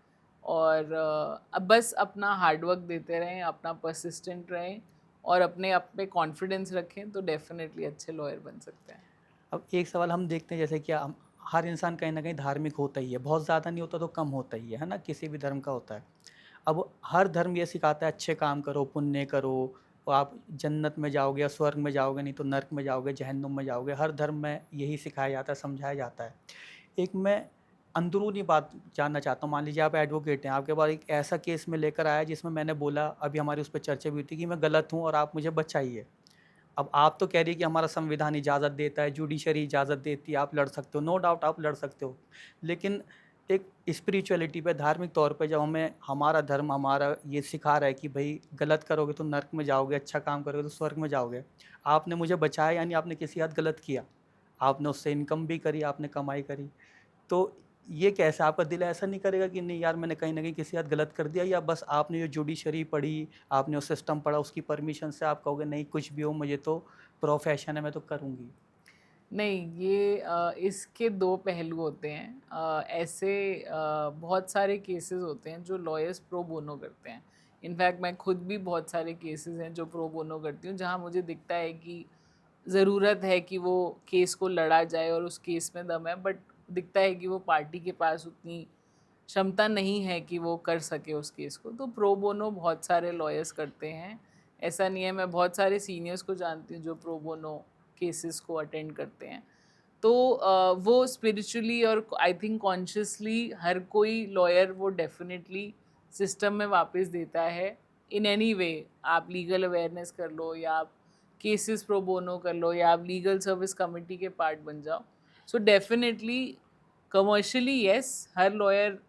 और अब बस अपना हार्ड वर्क देते रहें, अपना पर्सिस्टेंट रहें और अपने आप पे कॉन्फिडेंस रखें, तो डेफ़िनेटली अच्छे लॉयर बन सकते हैं। अब एक सवाल हम देखते हैं, जैसे कि हम, हर इंसान कहीं ना कहीं धार्मिक होता ही है, बहुत ज़्यादा नहीं होता तो कम होता ही है ना, किसी भी धर्म का होता है। अब हर धर्म ये सिखाता है अच्छे काम करो, पुण्य करो, और आप जन्नत में जाओगे या स्वर्ग में जाओगे, नहीं तो नर्क में जाओगे, जहन्नुम में जाओगे। हर धर्म में यही सिखाया जाता है, समझाया जाता है। एक मैं अंदरूनी बात जानना चाहता हूँ, मान लीजिए आप एडवोकेट हैं, आपके पास एक ऐसा केस में लेकर आया जिसमें मैंने बोला, अभी हमारी उस पर चर्चा भी हुई थी कि मैं गलत हूँ और आप मुझे बचाइए। अब आप तो कह रही है कि हमारा संविधान इजाज़त देता है, जुडिशरी इजाज़त देती है, आप लड़ सकते हो, नो डाउट आप लड़ सकते हो। लेकिन एक स्पिरिचुअलिटी पे, धार्मिक तौर पे जब हमें हमारा धर्म हमारा ये सिखा रहा है कि भाई गलत करोगे तो नर्क में जाओगे, अच्छा काम करोगे तो स्वर्ग में जाओगे। आपने मुझे बचाया, यानी आपने किसी हद गलत किया। आपने उससे इनकम भी करी, आपने कमाई करी। तो ये कैसा, आपका दिल ऐसा नहीं करेगा कि नहीं यार मैंने कहीं न कहीं किसी हद गलत कर दिया, या बस आपने जो जुडिशरी पढ़ी, आपने वो सिस्टम पढ़ा, उसकी परमिशन से आप कहोगे नहीं कुछ भी हो, मुझे तो प्रोफ़ेशन है, मैं तो करूँगी? नहीं, ये इसके 2 पहलू होते हैं। ऐसे बहुत सारे केसेस होते हैं जो लॉयर्स प्रो बोनो करते हैं। इनफैक्ट मैं खुद भी बहुत सारे केसेस हैं जो प्रो बोनो करती हूँ, जहाँ मुझे दिखता है कि ज़रूरत है कि वो केस को लड़ा जाए और उस केस में दम है, बट दिखता है कि वो पार्टी के पास उतनी क्षमता नहीं है कि वो कर सके उस केस को, तो प्रो बोनो बहुत सारे लॉयर्स करते हैं। ऐसा नहीं है, मैं बहुत सारे सीनियर्स को जानती हूँ जो प्रो बोनो केसेस को अटेंड करते हैं। तो वो स्पिरिचुअली और आई थिंक कॉन्शियसली हर कोई लॉयर वो डेफ़िनेटली सिस्टम में वापस देता है इन एनी वे। आप लीगल अवेयरनेस कर लो या आप केसेस प्रो बोनो कर लो या आप लीगल सर्विस कमिटी के पार्ट बन जाओ। सो डेफ़िनेटली कमर्शियली येस, हर लॉयर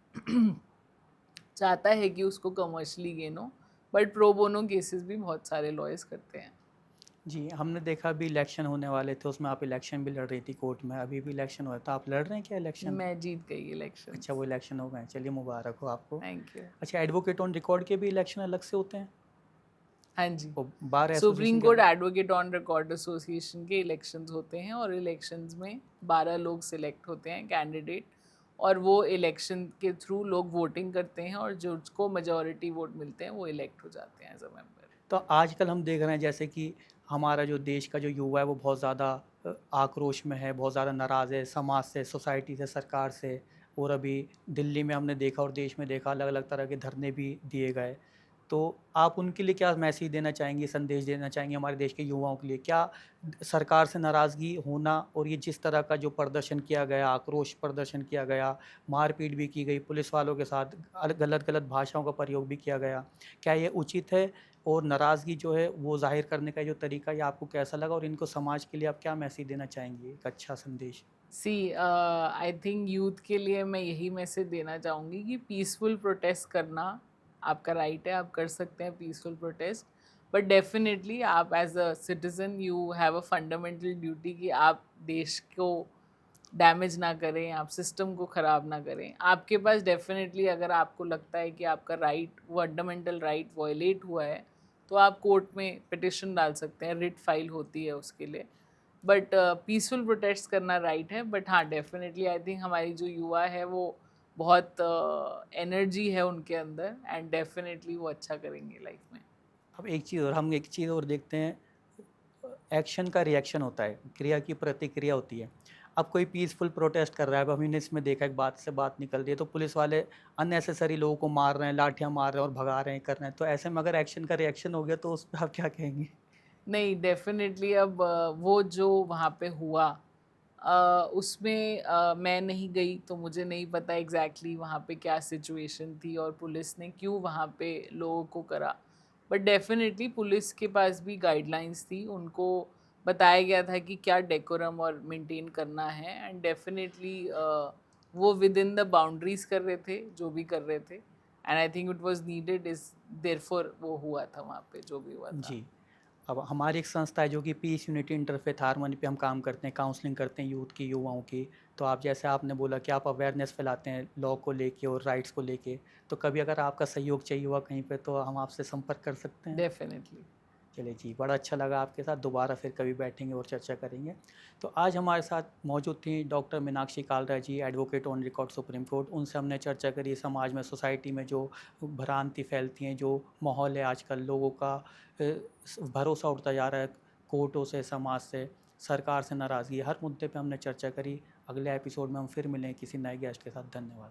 चाहता है कि उसको कमर्शियली गेन हो, बट प्रो बोनो केसेस भी बहुत सारे लॉयर्स करते हैं। जी, हमने देखा अभी इलेक्शन होने वाले थे, उसमें आप इलेक्शन भी लड़ रही थी कोर्ट में, अभी भी इलेक्शन हुआ था, आप लड़ रहे हैं क्या इलेक्शन? मैं जीत गई अच्छा, इलेक्शंस। वो इलेक्शन हो गए हैं, चलिए मुबारक हो आपको। Thank you. अच्छा, एडवोकेट ऑन रिकॉर्ड के भी इलेक्शन अलग से होते हैं? हाँ जी। वो बार सुप्रीम एसोसिएशन के कोर्ट अलग? एडवोकेट ऑन रिकॉर्ड एसोसिएशन के इलेक्शंस होते हैं और इलेक्शंस में 12 लोग सिलेक्ट होते हैं कैंडिडेट, और वो इलेक्शन के थ्रू लोग वोटिंग करते हैं और जिसको मेजॉरिटी वोट मिलते हैं वो इलेक्ट हो जाते हैं एज अ मेंबर। तो आजकल हम देख रहे हैं जैसे कि हमारा जो देश का जो युवा है वो बहुत ज़्यादा आक्रोश में है, बहुत ज़्यादा नाराज़ है समाज से, सोसाइटी से, सरकार से। और अभी दिल्ली में हमने देखा और देश में देखा, अलग अलग तरह के धरने भी दिए गए। तो आप उनके लिए क्या मैसेज देना चाहेंगे, संदेश देना चाहेंगे हमारे देश के युवाओं के लिए? क्या सरकार से नाराज़गी होना और ये जिस तरह का जो प्रदर्शन किया गया, आक्रोश प्रदर्शन किया गया, मारपीट भी की गई, पुलिस वालों के साथ गलत गलत भाषाओं का प्रयोग भी किया गया, क्या ये उचित है? और नाराज़गी जो है वो ज़ाहिर करने का जो तरीका, ये आपको कैसा लगा और इनको समाज के लिए आप क्या मैसेज देना चाहेंगे, एक अच्छा संदेश? आई थिंक यूथ के लिए मैं यही मैसेज देना चाहूँगी कि पीसफुल प्रोटेस्ट करना आपका राइट है, आप कर सकते हैं पीसफुल प्रोटेस्ट, बट डेफिनेटली आप as a citizen you have a fundamental duty कि आप देश को डैमेज ना करें, आप सिस्टम को ख़राब ना करें। आपके पास डेफिनेटली अगर आपको लगता है कि आपका राइट, फंडामेंटल राइट वायलेट हुआ है, तो आप कोर्ट में पिटिशन डाल सकते हैं, रिट फाइल होती है उसके लिए। बट पीसफुल प्रोटेस्ट करना राइट है, बट हाँ डेफिनेटली आई थिंक हमारी जो युवा है वो बहुत एनर्जी है उनके अंदर, एंड डेफिनेटली वो अच्छा करेंगे लाइफ में। अब एक चीज़ और देखते हैं, एक्शन का रिएक्शन होता है, क्रिया की प्रतिक्रिया होती है। अब कोई पीसफुल प्रोटेस्ट कर रहा है, अब हमने इसमें देखा एक बात से बात निकल रही है तो पुलिस वाले अननेसेसरी लोगों को मार रहे हैं, लाठियाँ मार रहे हैं और भगा रहे हैं, कर रहे हैं। तो ऐसे में अगर एक्शन का रिएक्शन हो गया तो उस पे आप क्या कहेंगे? नहीं, डेफिनेटली अब वो जो वहाँ पे हुआ, उसमें मैं नहीं गई तो मुझे नहीं पता एग्जैक्टली वहाँ पे क्या सिचुएशन थी और पुलिस ने क्यों वहाँ पे लोगों को करा। बट डेफिनेटली पुलिस के पास भी गाइडलाइंस थी, उनको बताया गया था कि क्या डेकोरम और मेंटेन करना है, एंड डेफिनेटली वो विद इन द बाउंड्रीज कर रहे थे जो भी कर रहे थे, and I think it was needed, is therefore वो हुआ था वहाँ पे जो भी हुआ था। जी। अब हमारी एक संस्था है जो कि पीस यूनिटी इंटरफेथ हार्मनी पे हम काम करते हैं, काउंसलिंग करते हैं यूथ की, युवाओं की। तो आप जैसे आपने बोला कि आप अवेयरनेस फैलाते हैं लॉ को लेके और राइट्स को लेके, तो कभी अगर आपका सहयोग चाहिए हुआ कहीं पे तो हम आपसे संपर्क कर सकते हैं? डेफिनेटली। चलिए जी, बड़ा अच्छा लगा आपके साथ, दोबारा फिर कभी बैठेंगे और चर्चा करेंगे। तो आज हमारे साथ मौजूद थी doctor Meenakshi Kalra ji, advocate on record Supreme Court. उनसे हमने चर्चा करी समाज में, सोसाइटी में जो भ्रांति फैलती हैं, जो माहौल है आजकल, लोगों का भरोसा उठता जा रहा है कोर्टों से, समाज से, सरकार से नाराज़गी, हर मुद्दे पे हमने चर्चा करी। अगले एपिसोड में हम फिर मिलें किसी नए गेस्ट के साथ। धन्यवाद।